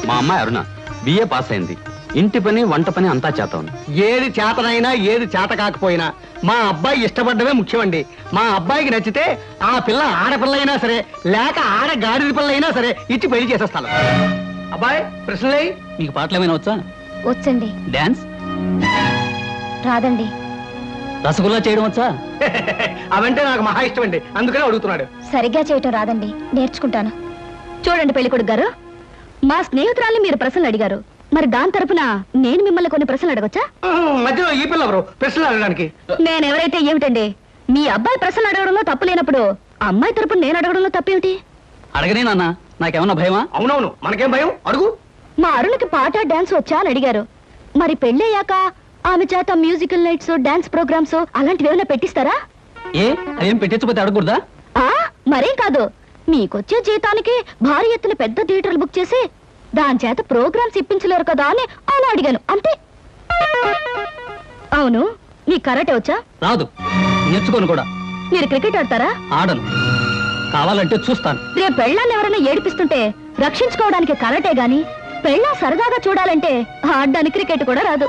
మా అమ్మాయి అరుణ బిఏ పాస్ అయింది. ఇంటి పని, వంట పని అంతా చేతాను. ఏది చేతనైనా ఏది చేత కాకపోయినా మా అబ్బాయి ఇష్టపడ్డమే ముఖ్యమండి. మా అబ్బాయికి నచ్చితే ఆ పిల్ల ఆడపిల్ల అయినా సరే, లేక ఆడ గాడిద పిల్ల అయినా సరే ఇచ్చి పెళ్లి చేసేస్తాను. అబ్బాయి ప్రశ్నలే. మీకు పాటలు ఏమైనా వచ్చా? వచ్చండి. డాన్స్ రాదండి. రసగుల్లా చేయడం వచ్చా? అవంటే నాకు మహా ఇష్టం అండి, అందుకనే అడుగుతున్నాడు. సరిగ్గా చేయటం రాదండి, నేర్చుకుంటాను. చూడండి పెళ్లికొడుకు గారు, మా స్నేహితురాల్ని మీరు ప్రశ్నలు అడిగారు, మరి దాని తరపున నేను మిమ్మల్ని కొన్ని ప్రశ్నలు అడగొచ్చా? మధ్యలో ఈ పిల్ల ఎవరు ప్రశ్నలు అడగడానికి? నేనెవరైతే ఏమిటండి, మీ అబ్బాయి ప్రశ్నలు అడగడంలో తప్పు లేనప్పుడు అమ్మాయి తరపున నేను అడగడంలో తప్పేమిటి? అడగనే నాన్న, నాకేమన్నా భయమా? అవునవును, మనకేం భయం, అడుగు. మా అరుణకి పాట డాన్స్ వచ్చా అని అడిగారు. మరి పెళ్ళయ్యాక ఆమె చేత మ్యూజికల్ నైట్స్, డాన్స్ ప్రోగ్రామ్స్ అలాంటివి ఏమైనా పెట్టిస్తారా? ఏ అదేం పెట్టించకపోతే అడగకూడదా? మరేం కాదు, మీకొచ్చే జీతానికి భారీ ఎత్తున పెద్ద థియేటర్లు బుక్ చేసి దాని చేత ప్రోగ్రామ్స్ ఇప్పించలేరు కదా అని అలా అడిగాను అంతే. అవును, నీ కరాటే వచ్చా? రాదు, నేర్చుకోను కూడా. మీరు క్రికెట్ ఆడతారా? ఆడను, కావాలంటే చూస్తాను. రేపు పెళ్ళాన్ని ఎవరైనా ఏడిపిస్తుంటే రక్షించుకోవడానికి కరాటే గాని, పెళ్ళా సరదాగా చూడాలంటే ఆడడానికి క్రికెట్ కూడా రాదు.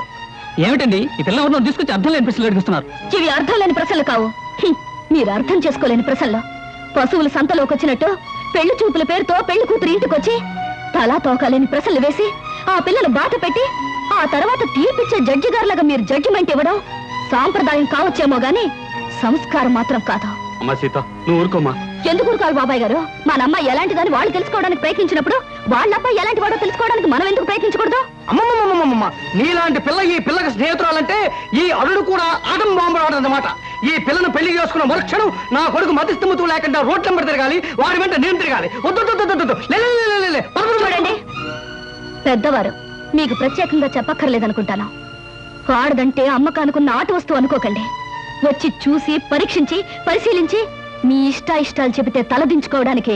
ఏమిటండి ఈ పిల్ల ఎవరినో తీసుకొచ్చి అర్థం లేని ప్రశ్నలు అడిగిస్తున్నారు? ఇవి అర్థం లేని ప్రశ్నలు కావు. మీరు అర్థం చేసుకోలేని ప్రశ్నలు. పశువులు సంతలోకి వచ్చినట్టు పెళ్లి చూపుల పేరుతో పెళ్లి కూతురు ఇంటికొచ్చి తలా తోకాలేని ప్రశ్నలు వేసి ఆ పిల్లలు బాట పెట్టి ఆ తర్వాత తీర్పిచ్చే జడ్జి గారులాగా మీరు జడ్జిమెంట్ ఇవ్వడం సాంప్రదాయం కావచ్చేమో గాని సంస్కారం మాత్రం కాదు. అమ్మా సీత, నువ్వు ఊరుకోమా. ఎందుకు ఊరుకోవాలి బాబాయ్ గారు? మన అమ్మాయి ఎలాంటిదని వాళ్ళు తెలుసుకోవడానికి ప్రయత్నించినప్పుడు వాళ్ళ అబ్బాయి ఎలాంటి వాడో తెలుసుకోవడానికి మనం ఎందుకు ప్రయత్నించకూడదు? అమ్మమ్మమ్మమ్మమ్మ, నీలాంటి పిల్ల ఈ పిల్లకి స్నేహితురాలంటే ఈ అరుడు కూడా ఆటం బాంబు ఆడదన్నమాట. ఈ పిల్లను పెళ్లి చేసుకున్న మరుక్షణం నా కొడుకు మతిస్థిమతు లేకుండా రోడ్ల వెంబడి తిరగాలి, వాడి వెంట నేను తిరగాలి. చూడండి పెద్దవారు, మీకు ప్రత్యేకంగా చెప్పక్కర్లేదనుకుంటాను. ఆడదంటే అమ్మకానుకున్న ఆట వస్తువు అనుకోకండి. వచ్చి చూసి పరీక్షించి పరిశీలించి మీ ఇష్టాయిష్టాలు చెబితే తలదించుకోవడానికి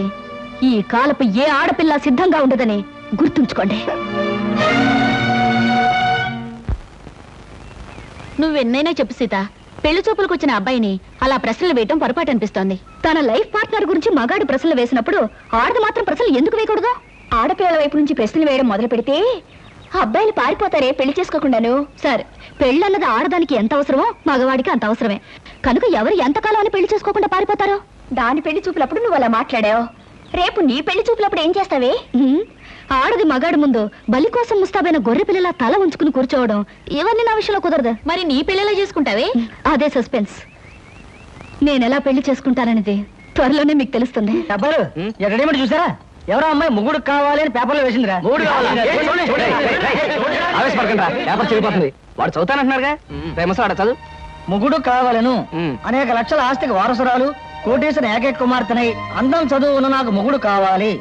ఈ కాలపు ఏ ఆడపిల్ల సిద్ధంగా ఉండదని గుర్తుంచుకోండి. నువ్వెన్నైనా చెప్పు సీత, పెళ్లి చూపులకు వచ్చిన అబ్బాయిని అలా ప్రశ్నలు వేయటం పొరపాటు అనిపిస్తోంది. తన లైఫ్ పార్ట్నర్ గురించి మగాడు ప్రశ్నలు వేసినప్పుడు ఆడది మాత్రం ప్రశ్నలు ఎందుకు వేయకూడదు? ఆడపిల్లల వైపు నుంచి ప్రశ్నలు వేయడం మొదలు పెడితే అబ్బాయిలు పారిపోతారే పెళ్లి చేసుకోకుండాను. సరే, పెళ్ళన్నది ఆడదానికి ఎంత అవసరమో మగవాడికి అంత అవసరమే. కనుక ఎవరు ఎంతకాలం అని పెళ్లి చేసుకోకుండా పారిపోతారో? దాని పెళ్లి చూపులప్పుడు నువ్వు అలా మాట్లాడావు, రేపు నీ పెళ్లి చూపులప్పుడు ఏం చేస్తావే? ఆడది మగాడు ముందు బలి కోసం ముస్తాబైన గొర్రె పిల్లల తల ఉంచుకుని కూర్చోవడం ఇవన్నీ నా విషయంలో కుదరదు. మరి నీ పెళ్లిలా చేసుకుంటావే? అదే సస్పెన్స్. నేనెలా పెళ్లి చేసుకుంటాననేది త్వరలోనే మీకు తెలుస్తుంది. అబ్బారు రెడీమేడ్ చూసారా? ఎవరో అమ్మాయి ముగ్గురు కావాలి అని పేపర్లో వేసిందిరా. ఆవేశపడకండి, పేపర్ చెడిపోతుంది. వాడు చదువుతానంటున్నారుగా, ఫేమస్ ఆడ చదువు. ముగ్గుడు కావాలను అనేక లక్షల ఆస్తికి వారసురాలు, కోటేశ్వర ఏకైక కుమార్తెనై అందం చదువును నాకు మొగుడు కావాలి.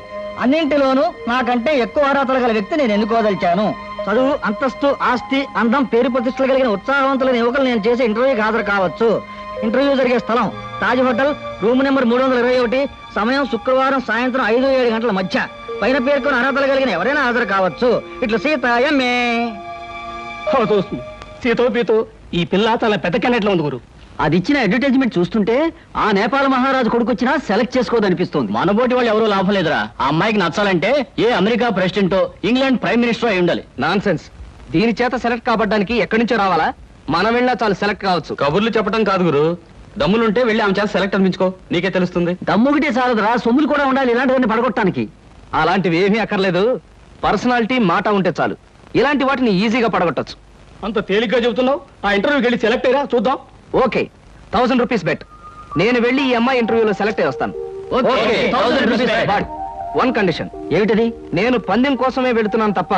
అన్నింటిలోనూ నాకంటే ఎక్కువ అర్హతలు గల వ్యక్తి నేను ఎన్నుకోదలిచాను. చదువు, అంతస్తు, ఆస్తి, అందం, పేరు ప్రతిష్టలు కలిగిన ఉత్సాహవంతులైన యువకులు నేను చేసే ఇంటర్వ్యూకి హాజరు కావచ్చు. ఇంటర్వ్యూ జరిగే స్థలం తాజ్ హోటల్, రూమ్ నెంబర్ 321, సమయం శుక్రవారం సాయంత్రం 5-7 గంటల మధ్య. పైన పేర్కొని అర్హతలు కలిగిన ఎవరైనా హాజరు కావచ్చు. ఇట్లా సీత ఎంఏ. సీతో పీతో ఈ పిల్ల చాలా పెద్ద కెనెట్లో ఉంది గురు. అది ఇచ్చిన అడ్వర్టైజ్మెంట్ చూస్తుంటే ఆ నేపాల్ మహారాజు కొడుకొచ్చినా సెలెక్ట్ చేసుకోదనిపిస్తుంది. మనబోటి వాళ్ళు ఎవరో లాభం లేదురా. ఆ అమ్మాయికి నచ్చాలంటే ఏ అమెరికా ప్రెసిడెంటో ఇంగ్లాండ్ ప్రైమ్ మినిస్టర్ అయి ఉండాలి. Non sense. దీని చేత సెలెక్ట్ కాబడ్డానికి ఎక్కడి నుంచో రావాలా? మనం వెళ్ళినా చాలు సెలెక్ట్ కావచ్చు. కబుర్లు చెప్పడం కాదు గురు, దమ్ములుంటే వెళ్ళి ఆమె చేత సెలెక్ట్ అనిపించుకో, నీకే తెలుస్తుంది. దమ్ముగిటే చాలదురా, సొమ్ములు కూడా ఉండాలి ఇలాంటివన్నీ పడగొట్టడానికి. అలాంటివి ఏమీ అక్కర్లేదు, పర్సనాలిటీ, మాట ఉంటే చాలు. ఇలాంటి వాటిని ఈజీగా పడగొట్టచ్చు. అంత తేలిగ్గా చెబుతున్నావు. ఆ ఇంటర్వ్యూకి వెళ్ళి సెలెక్ట్ అయ్యా చూద్దాం. Okay, 1000 rupees bet. నేను వెళ్ళి ఈ అమ్మాయి ఇంటర్వ్యూలో సెలెక్ట్ అయ్యి వస్తాను. Okay, 1000 rupees bet. But one condition. ఏమిటది? నేను పందెం కోసమే వెళుతున్నాను తప్ప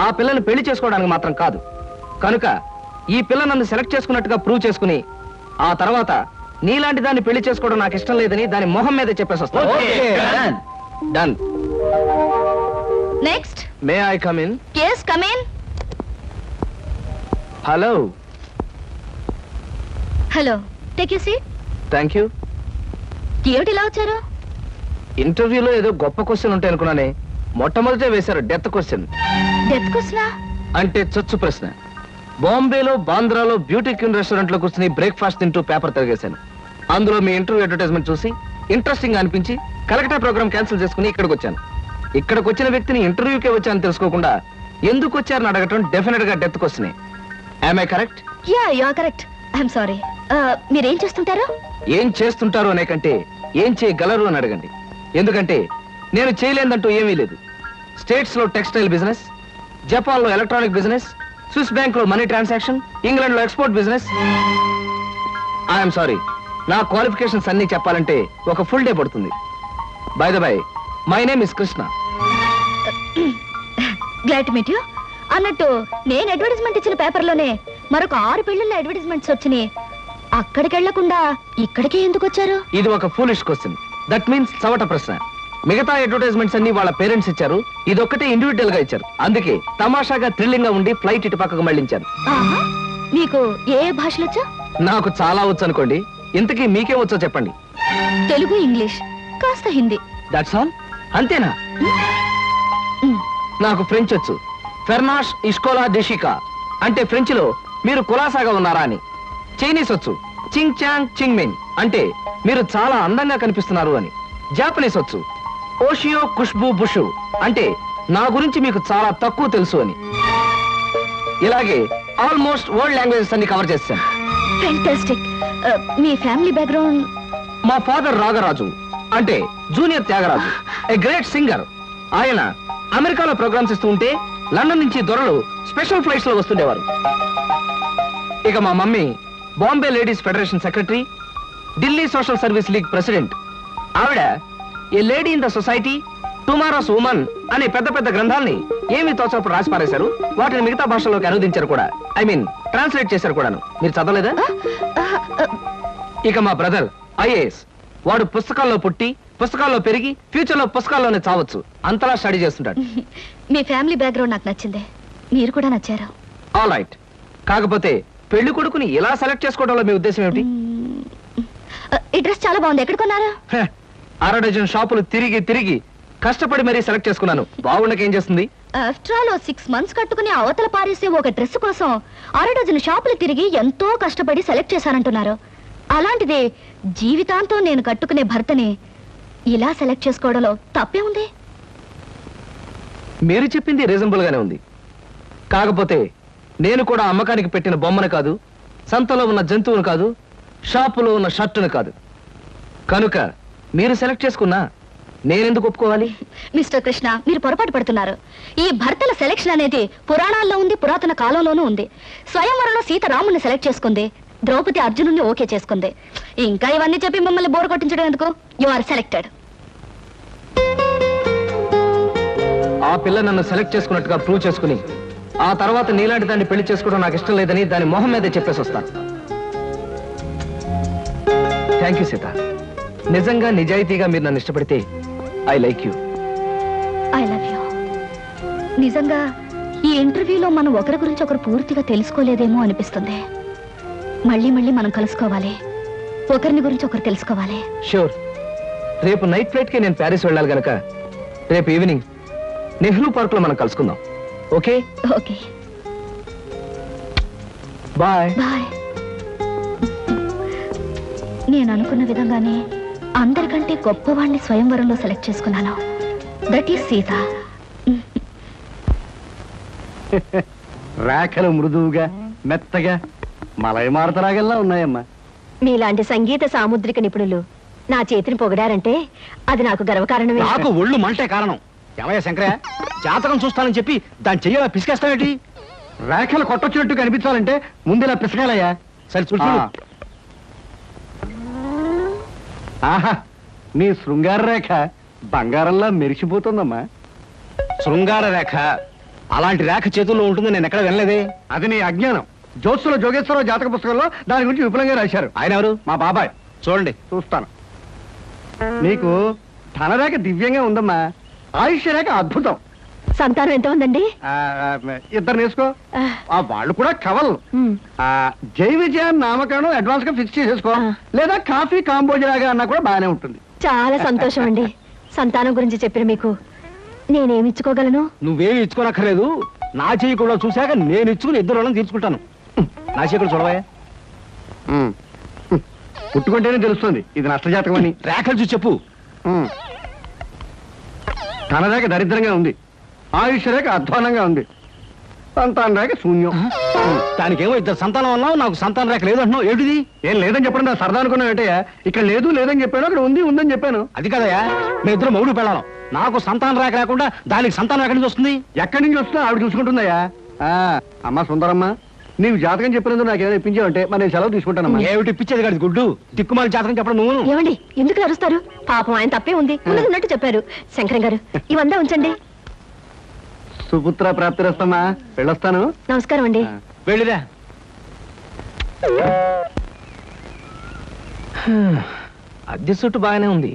ఆ పిల్లని పెళ్లి చేసుకోవడానికి మాత్రం కాదు. కనుక ఈ పిల్ల నన్ను సెలెక్ట్ చేసుకున్నట్టుగా ప్రూవ్ చేసుకుని ఆ తర్వాత నీలాంటి దాన్ని పెళ్లి చేసుకోవడం నాకు ఇష్టం లేదని దాని మొహం మీద చెప్పేసి వస్తాను. Done. Next. May I come in? yes, come in. Hello. Hello, take you seat. Thank you. ఏమిటి ఇలా వచ్చారు? ఇంటర్వ్యూలో ఏదో గొప్ప క్వశ్చన్ ఉంటాయి అనుకున్నానే, మొట్టమొదటే వేశారు డెత్ క్వశ్చన్. డెత్ క్వశ్చనా? అంటే చచ్చు ప్రశ్న. బాంబేలో, బాంద్రాలో బ్యూటీ క్వీన్ రెస్టారెంట్ లో కూర్చుని బ్రేక్ఫాస్ట్ తింటూ పేపర్ తిరిగేశాను. అందులో మీ ఇంటర్వ్యూ అడ్వర్టైజ్మెంట్ చూసి ఇంట్రెస్టింగ్ గా అనిపించి కలెక్టా ప్రోగ్రామ్ క్యాన్సిల్ చేసుకుని ఇక్కడికి వచ్చాను. ఇక్కడికి వచ్చిన వ్యక్తిని ఇంటర్వ్యూకే వచ్చాను తెలుసుకోకుండా ఎందుకు వచ్చారని అడగటం డెఫినెట్ గా డెత్ క్వశ్చనే. Am I correct? Yeah, you are correct. I'm sorry. మీరేం చేస్తుంటారు? ఏం చేస్తుంటారు అనే కంటే ఏం చేయగలరు అని అడగండి. ఎందుకంటే నేను చేయలేదంటూ ఏమీ లేదు. స్టేట్స్ లో టెక్స్టైల్ బిజినెస్, జపాన్ లో ఎలక్ట్రానిక్ బిజినెస్, స్విస్ బ్యాంక్ లో మనీ ట్రాన్సాక్షన్, ఇంగ్లాండ్ లో ఎక్స్పోర్ట్ బిజినెస్. ఐఎమ్ సారీ, నా క్వాలిఫికేషన్స్ అన్ని చెప్పాలంటే ఒక ఫుల్ డే పడుతుంది. By the by, my name is Krishna. Glad to meet you. అన్నట్టు నేను అడ్వర్టైజ్మెంట్ ఇచ్చిన పేపర్లోనే మరొక 6 పెళ్లిళ్ళ అడ్వర్టైజ్మెంట్స్ వచ్చినాయి. అక్కడికి వెళ్లకుండా ఇక్కడికే ఎందుకు వచ్చారు? ఇది ఒక ఫూలిష్ క్వశ్చన్. దట్ మీన్స్ చవట ప్రశ్న. మిగతా అడ్వర్టైజ్మెంట్స్ అన్ని వాళ్ళ పేరెంట్స్ ఇచ్చారు, ఇదొక్కటే ఇండివిజువల్ గా ఇచ్చారు. అందుకే తమాషాగా థ్రిల్లింగ్ గా ఉండి ఫ్లైట్ ఇటు పక్కకు మళ్ళించారు. ఆహా, మీకు ఏ భాషలొచ్చా? నాకు చాలా వచ్చు అనుకోండి. ఇంతకీ మీకే వచ్చో చెప్పండి. తెలుగు, ఇంగ్లీష్, కాస్త హిందీ. That's all? అంతేనా? నాకు ఫ్రెంచ్ వచ్చు. ఫెర్నాష్ ఇస్కోలా డెషికా అంటే ఫ్రెంచ్ లో మీరు కులాసాగా ఉన్నారా అని. చైనీస్ వచ్చు. చింగ్ చాంగ్ చింగ్ మిన్ అంటే మీరు చాలా అందంగా కనిపిస్తున్నారు అని. జాపనీస్ వచ్చు. ఓషియో ఖుష్బూ బుషు అంటే నా గురించి మీకు చాలా తక్కువ తెలుసు అని. ఇలాగే ఆల్మోస్ట్ వరల్డ్ లాంగ్వేజెస్ అన్ని కవర్ చేశాను. ఫెంటాస్టిక్. మీ ఫ్యామిలీ బ్యాక్గ్రౌండ్? మా ఫాదర్ రాగరాజు అంటే junior Thyagaraju, a great singer. ఆయన అమెరికాలో ప్రోగ్రామ్స్ ఇస్తూ ఉంటే లండన్ నుంచి దొరలు స్పెషల్ ఫ్లైట్స్ లో వస్తుండేవారు. ఇక మా mummy Bombay ladies federation secretary, Delhi social service league president. ఆవిడ a lady in the society, tomorrow's woman అనే పెద్ద పెద్ద గ్రంథాల్ని ఏమి తోచప్పుడు రాసి పారేశారు. వాటిని మిగతా భాషల్లోకి అనుదించారు కూడా. ఐ మీన్ ట్రాన్స్లేట్ చేశారు కూడాను. మీరు చదవలేదా? ఇక మా బ్రదర్ ఐఏఎస్. వాడు పుస్తకాల్లో పుట్టి పుస్తకాల్లో పెరిగి ఫ్యూచర్ లో పుస్తకాల్లోనే చావచ్చు. అంతలా స్టడీ చేస్తుంటాడు. మీ ఫ్యామిలీ బ్యాక్గ్రౌండ్ నాకు నచ్చింది. మీరు కూడా నచ్చారు. All right. కాకపోతే పెళ్లి కొడుకుని ఇలా సెలెక్ట్ చేసుకోవడంలో మీ ఉద్దేశం ఏమిటి? ఈ డ్రెస్ చాలా బాగుంది. ఎక్కడ కొన్నారు? అర డజన్ షాపులు తిరిగి తిరిగి కష్టపడి మరీ సెలెక్ట్ చేసుకున్నాను. బాగుండకేం చేస్తుంది? ఆఫ్టర్ ఆల్ 6 months కట్టుకుని అవతల పారేసే ఒక డ్రెస్ కోసం 6 డజన్ షాపులు తిరిగి ఎంతో కష్టపడి సెలెక్ట్ చేశానంటున్నారు. అలాంటిది జీవితాంతం నేను కట్టుకునే భర్తని ఇలా సెలెక్ట్ చేసుకోవడంలో తప్పే ఉంది. మీరు చెప్పింది రీజనబుల్ గానే ఉంది. కాకపోతే నేను కూడా అమ్మకానికి పెట్టిన బొమ్మను కాదు, సంతలో ఉన్న జంతువును కాదు, షాపులో ఉన్న షర్టును కాదు. కనుక మీరు సెలెక్ట్ చేసుకున్నా నేనెందుకు ఒప్పుకోవాలి? మిస్టర్ కృష్ణ, మీరు పొరపాటు పడుతున్నారు. ఈ భర్తల సెలెక్షన్ అనేది పురాణాల్లో ఉంది, పురాతన కాలంలోనూ ఉంది. స్వయంవరంలో సీత రాముని సెలెక్ట్ చేసుకుంది, ద్రౌపది అర్జునుని ఓకే చేసుకుంది. ఇంకా ఇవన్నీ చెప్పి మిమ్మల్ని బోర్ కొట్టించడం ఎందుకు? You are selected. ఆ పిల్ల నన్ను సెలెక్ట్ చేసుకున్నట్టుగా ప్రూవ్ చేసుకుని ఆ తర్వాత నీలాంటి దాన్ని పెళ్లి చేసుకోవడం నాకు ఇష్టం లేదని దాని మొహం మీదే చెప్పేసి వస్తాను. Thank you Sita. నిజంగా నిజాయితీగా మీరు నన్ను ఇష్టపడితే I like you. I love you. నిజంగా ఈ ఇంటర్వ్యూలో మనం ఒకరి గురించి ఒకరు పూర్తిగా తెలుసుకోలేదేమో అనిపిస్తుంది. మళ్ళీ మళ్ళీ మనం కలుసుకోవాలి, ఒకరిని గురించి ఒకరు తెలుసుకోవాలి. షూర్. రేపు నైట్ ఫ్లైట్ కి నేను ప్యారిస్ వెళ్ళాలి గనక రేపు ఈవినింగ్ నెహ్రూ పార్క్ లో మనం కలుసుకుందాం. ఓకే? ఓకే. బాయ్. బాయ్. నేను అనుకున్న విధంగానే అందరికంటే గొప్పవాణ్ణి స్వయంవరంలో సెలెక్ట్ చేసుకున్నాను. That is Sita. రేఖలు మృదువుగా మెత్తగా మలయమారుతలాగల్లా ఉన్నాయమ్మా. మీలాంటి సంగీత సాముద్రిక నిపుణులు నా చేతిని పొగిడారంటే అది నాకు గర్వకారణమే. నాకు ఒళ్ళు మంటే కారణం. ఏమయ్య శంకరయ్య, జాతకం చూస్తానని చెప్పి దాన్ని చెయ్యాల పిసికేస్తావేటి? రేఖలు కొట్టొచ్చినట్టు కనిపించాలంటే ముందులా పిసకాలయ్యా. సరే చూడు. ఆహా, నీ శృంగార రేఖ బంగారంలా మెరిసిపోతుందమ్మా. శృంగార రేఖ అలాంటి రేఖ చేతుల్లో ఉంటుంది నేను ఎక్కడ వినలేదే. అది నీ అజ్ఞానం. జ్యోత్సుల జోగేశ్వరరావు జాతక పుస్తకంలో దాని గురించి విపులంగా రాశారు. ఆయన ఎవరు? మా బాబాయ్. చూడండి, చూస్తాను. నీకు ధనరేఖ దివ్యంగా ఉందమ్మా. ఆయుష్య రేఖ అద్భుతం. సంతానం ఎంత ఉందండి? ఇద్దరు నేసుకో. వాళ్ళు కూడా కవల్. జై విజయాన్ని నామకరణం అడ్వాన్స్ గా ఫిక్స్ చేసేసుకో. లేదా కాఫీ కాంబోజలాగా అన్నా కూడా బాగానే ఉంటుంది. చాలా సంతోషం అండి. సంతానం గురించి చెప్పిన మీకు నేనేమి ఇచ్చుకోగలను? నువ్వేమి ఇచ్చుకోనక్కర్లేదు. నా చెయ్యి కూడా చూశాక నేను ఇచ్చుకుని ఇద్దరు వాళ్ళని తీర్చుకుంటాను. నా చెయ్యి కూడా చూడవా. పుట్టుకుంటేనే తెలుస్తుంది ఇది నష్టజాతకం అని. రేఖలు చూసి చెప్పు. ధనరేఖ దరిద్రంగా ఉంది, ఆయుష్ రేఖ అధ్వానంగా ఉంది, సంతాన రేఖ శూన్యం. దానికేమో ఇద్దరు సంతానం అన్నావు, నాకు సంతాన రేఖ లేదు అంటున్నావు. ఏంటిది? ఏం లేదని చెప్పడం నా సరదా అనుకున్నావు ఏంటయ్యా? ఇక్కడ లేదు లేదని చెప్పాను, అక్కడ ఉంది ఉందని చెప్పాను. అది కదయ్యా, మీ ఇద్దరు మౌడు పెళ్ళాం. నాకు సంతాన రేఖ లేకుండా దానికి సంతానం ఎక్కడి నుంచి వస్తుంది? ఎక్కడి నుంచి వస్తుందో ఆవిడ చూసుకుంటుందయ్యా. అమ్మా సుందరమ్మ, నీవు జాతకం చెప్పినందుకు నాకు ఏదైనా ఇప్పించావంటే మరి నేను సెలవు తీసుకుంటానమ్మా. ఏమిటి ఇప్పించేది కాదు గుడ్డు, దిక్కుమాలి జాతకం చెప్పడం నువ్వు. ఏమండి, ఎందుకు అరుస్తారు? పాపం ఆయన తప్పే ఉంది, ఉన్నట్టు చెప్పారు. శంకరం గారు, ఇవంతా ఉంచండి. సుపుత్ర ప్రాప్తిరస్తమ్మా. వెళ్ళొస్తాను. నమస్కారం అండి. వెళ్ళిరా. అద్దె చుట్టూ బాగానే ఉంది,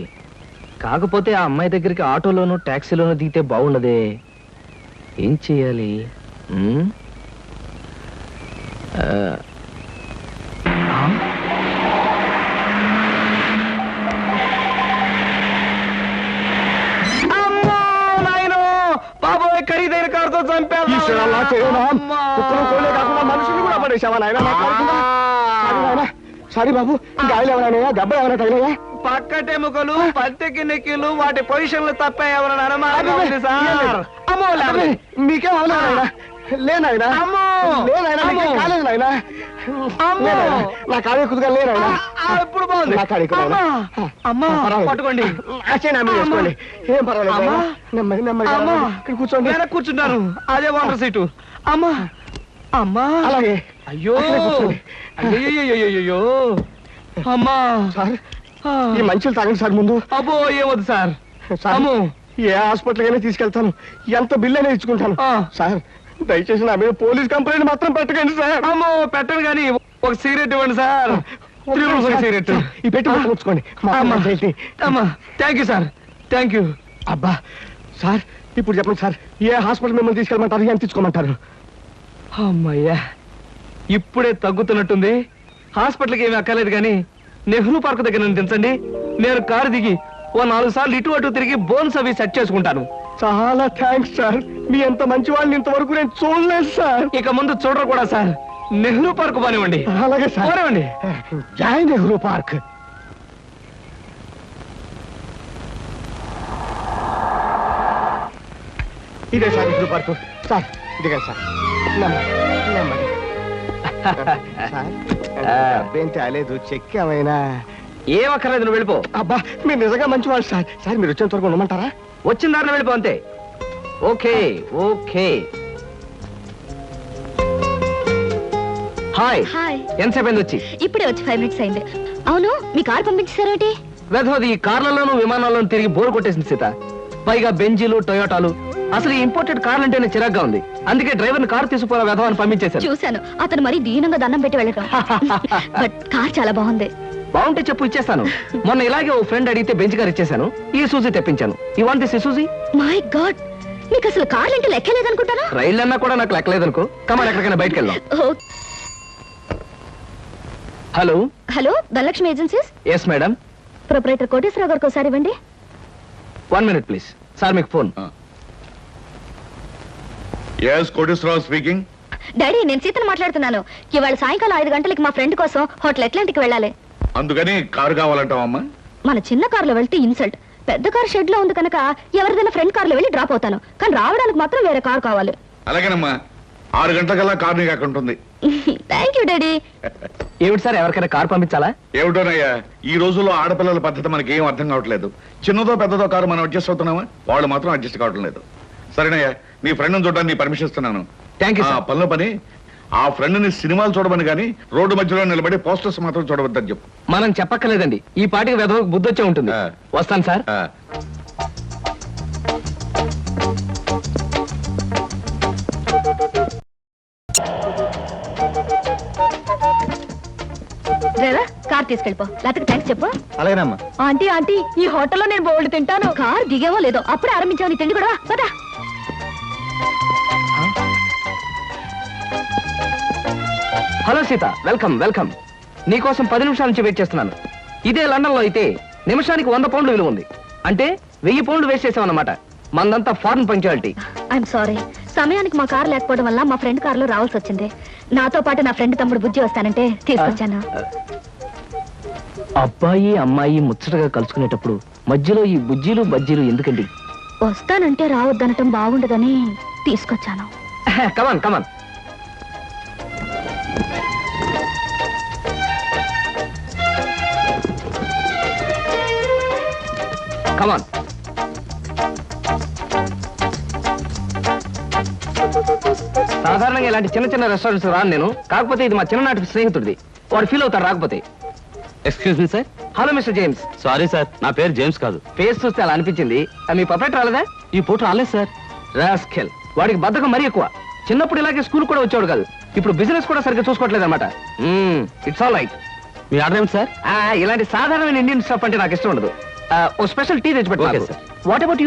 కాకపోతే ఆ అమ్మాయి దగ్గరికి ఆటోలోనూ ట్యాక్సీలోనూ దిగితే బాగుండదే. ఏం చెయ్యాలి? బాబోయ్, ఖరీదైన కారుతో చంపాను. మనుషులు కూడా పడేసావా నాయన? సారీ బాబు, గాయలు ఎవరైనా దెబ్బ ఎవరైనా తగిలాయా? పక్కటెముకలు, పత్తికి నెక్కిలు, వాటి పొజిషన్లు తప్ప ఎవరైనా అనుమానం ఉంది సార్. అమ్మో, మీకేం అవలేదా? లేనాయనా, కాలేదు నాయన. నా కాడే కుదుగా లేనాయన. ఇప్పుడు బాగుంది. నా కాడే పట్టుకోండి, చేసుకోండి, ఏం పర్వాలేదు. నెమ్మది నెమ్మది ఇక్కడ కూర్చోండి. కూర్చుంటాను, అదే వాటర్ సీటు. అమ్మా అమ్మా, అలాగే. అయ్యో అయ్యో అమ్మా. సార్, ఈ మంచులు తాగండి సార్ ముందు. అబ్బో, ఏమొద్దు సార్. అమ్మో, ఏ హాస్పిటల్కైనా తీసుకెళ్తాను, ఎంత బిల్ అయినా ఇచ్చుకుంటాను. సార్, దయచేసి నా మీద పోలీస్ కంప్లైంట్ మాత్రం పెట్టకండి సార్. అమ్మో, పెట్టను కానీ ఒక సిగరెట్ ఇవ్వండి సార్. సిగరెట్ ఈ పెట్టి ఉంచుకోండి. అమ్మా, thank you sir, thank you. అబ్బా సార్, ఇప్పుడు చెప్పండి సార్, ఏ హాస్పిటల్ మిమ్మల్ని తీసుకెళ్ళమంటారు, ఎంత తీసుకోమంటారు? అమ్మయ్యా, ఇప్పుడే తగ్గుతున్నట్టుంది. హాస్పిటల్కి ఏమీ అక్కర్లేదు కానీ నెహ్రూ పార్క్ దగ్గర నన్ను దించండి. నేను కారు దిగి ఓ 4 సార్లు ఇటు అటు తిరిగి బోన్స్ అవి సెట్ చేసుకుంటాను. చాలా థ్యాంక్స్ సార్, మీ ఎంత మంచి వాళ్ళని ఇంతవరకు నేను చూడలేదు సార్. ఇక ముందు చూడరు కూడా సార్. నెహ్రూ పార్క్ పోనివ్వండి. అలాగే సార్, పోనివ్వండి. జై నెహ్రూ పార్క్. ఇదే సార్ నెహ్రూ పార్క్. సార్ ఇదిగా సార్. అబ్బేంటి అలేదు, చెక్ ఏమైనా? ఏం అక్కర్లేదు, నువ్వు వెళ్ళిపో. అబ్బా, మీరు నిజంగా మంచి వాళ్ళు సార్. సార్, మీరు వచ్చేంత వరకు ఉండమంటారా? వచ్చిన దారిలో వెళ్ళిపో అంతే. Okay okay. హాయ్. హాయ్. ఎంతసేపు అయింది వచ్చి? ఇప్పుడే వచ్చి 5 minutes అయింది. అవును, మీ కార్ పంపించారేంటి? వెధవది ఈ కార్లలోనూ విమానాల్లోనూ తిరిగి బోర్ కొట్టేసింది సీత. పైగా బెంజీలు, టొయోటాలు. అసలు ఈ ఇంపోర్టెడ్ కార్లు అంటేనే చిరాగ్గా ఉంది. అందుకే డ్రైవర్ని కారు తీసుకుపోయిన వెధవని పంపించేశాను. చూశాను, అతను మరీ దీనంగా దండం పెట్టి వెళ్ళటం. బట్ కార్ చాలా బాగుంది. బాగుంటే చెప్పు, ఇచ్చేస్తాను. మొన్న ఇలాగే ఓ ఫ్రెండ్ అడిగితే బెంచ్ కార్ ఇచ్చేసాను. ఈ సూజీ తెప్పించాను. ఈ want this Suzy. My god, మీకు అసలు కార్లు అంటే లెక్కలేదనుకుంటానా? రైళ్ళు అన్నా కూడా నాకు లెక్కలేదనుకో. కమాన్, ఎక్కడికైనా బయటకు వెళ్దాం. Hello hello, Dhanalakshmi agencies. Yes madam. Proprietor Koteswararao గారికి ఒకసారి ఇవ్వండి. 1 minute ప్లీజ్. సార్, మీకు phone. yes Koteswararao speaking. Daddy, నేను సీతను మాట్లాడుతున్నాను. ఇవాళ సాయంకాలం 5 గంటలకి మా ఫ్రెండ్ కోసం హోటల్ అట్లాంటికి వెళ్ళాలి. అందుకని కారు కావాలంటావమ్మా? మన చిన్న కారులో వెళ్తే ఇన్సల్ట్. పెద్ద కారు షెడ్ లో ఉంది కనుక ఎవరిదైనా ఫ్రెండ్ కారులో వెళ్ళి డ్రాప్ అవుతాను. కానీ రావడానికి మాత్రం వేరే కారు కావాలి. అలాగేనమ్మా, 6 గంటలకల్లా కారు నీకు అక్కడ ఉంటుంది. Thank you daddy. ఏమిటి సార్, ఎవరికైనా కారు పంపించాలా? ఏమిటోనయ్యా, ఈ రోజుల్లో ఆడపిల్లల పద్ధతి మనకి ఏం అర్థం కావట్లేదు. చిన్నదో పెద్దదో కారు మనం అడ్జస్ట్ అవుతున్నామా, వాళ్ళు మాత్రం అడ్జస్ట్ కావటం లేదు. సరేనయ్యా, నీ ఫ్రెండ్ చూడడానికి నీ పర్మిషన్ ఇస్తున్నాను. Thank you. పనిలో పని, ఆ ఫ్రెండ్ ని సినిమాలు చూడమని కానీ రోడ్డు మధ్యలో నిలబడి పోస్టర్స్ మాత్రం చూడవద్దని చెప్పు. మనం చెప్పక్కర్లేదండి, ఈ పాటికి వెధవకు బుద్ధి వచ్చే ఉంటుంది. వస్తాను సార్. Driver, car తీసుకెళ్ళిపో. లేకపోతే థ్యాంక్స్ చెప్పు. అలాగేనమ్మా. ఆంటీ ఆంటీ, ఈ హోటల్లో నేను బోల్డ్ తింటాను. కార్ దిగేవో లేదో అప్పుడే ఆరంభించావు నీ తిండి కూడా. పదా. Hello Sita, welcome welcome. నీకోసం 10 నిమిషాల నుంచి వెయిట్ చేస్తున్నాను. ఇదే లండన్ లో అయితే నిమిషానికి 100 పౌండ్లు విలువ ఉంది. అంటే 1000 పౌండ్లు వేస్ట్ చేసామన్నమాట. మందంతా ఫారెన్ పంక్చువాలిటీ. ఐఎమ్ సారీ, సమయానికి మా కార్ లేకపోవడం వల్ల మా ఫ్రెండ్ కారులో రావాల్సి వచ్చింది. నాతో పాటు నా ఫ్రెండ్ తమ్ముడు బుజ్జి వస్తానంటే తీసుకొచ్చాను. అబ్బాయి అమ్మాయి ముచ్చటగా కలుసుకునేటప్పుడు మధ్యలో ఈ బుజ్జీలు బజ్జీలు ఎందుకండి? వస్తానంటే రావద్దనటం బాగుండదని తీసుకొచ్చాను. కమాన్ కమాన్. కమాన్. సాధారణంగా ఇలాంటి చిన్న చిన్న రెస్టారెంట్స్ రాను నేను. కాకపోతే ఇది మా చిన్ననాటి స్నేహితుడిది. వాడు ఫీల్ అవుతాడు రాకపోతే. Excuse me sir. Hello mister James. Sorry sir, నా పేరు జేమ్స్ కాదు. ఫేస్ చూస్తే అలా అనిపించింది. మీ పర్ఫెక్ట్ రాలేదా? ఈ పూట రాలేదు సార్. రాస్కెల్, వాడికి బద్ధకం మరీ ఎక్కువ. చిన్నప్పుడు ఇలాగే స్కూల్ కూడా వచ్చేవాడు కాదు. ఇప్పుడు బిజినెస్ కూడా సరిగ్గా చూసుకోవట్లేదు అనమాట. It's all right. Me order ఏమిటి సార్? ఇలాంటి సాధారణమైన ఇండియన్ స్టఫ్ అంటే నాకు ఇష్టం ఉండదు. ఓ స్పెషల్ టీ తెచ్చి Okay, పెట్టాలి. sir. What about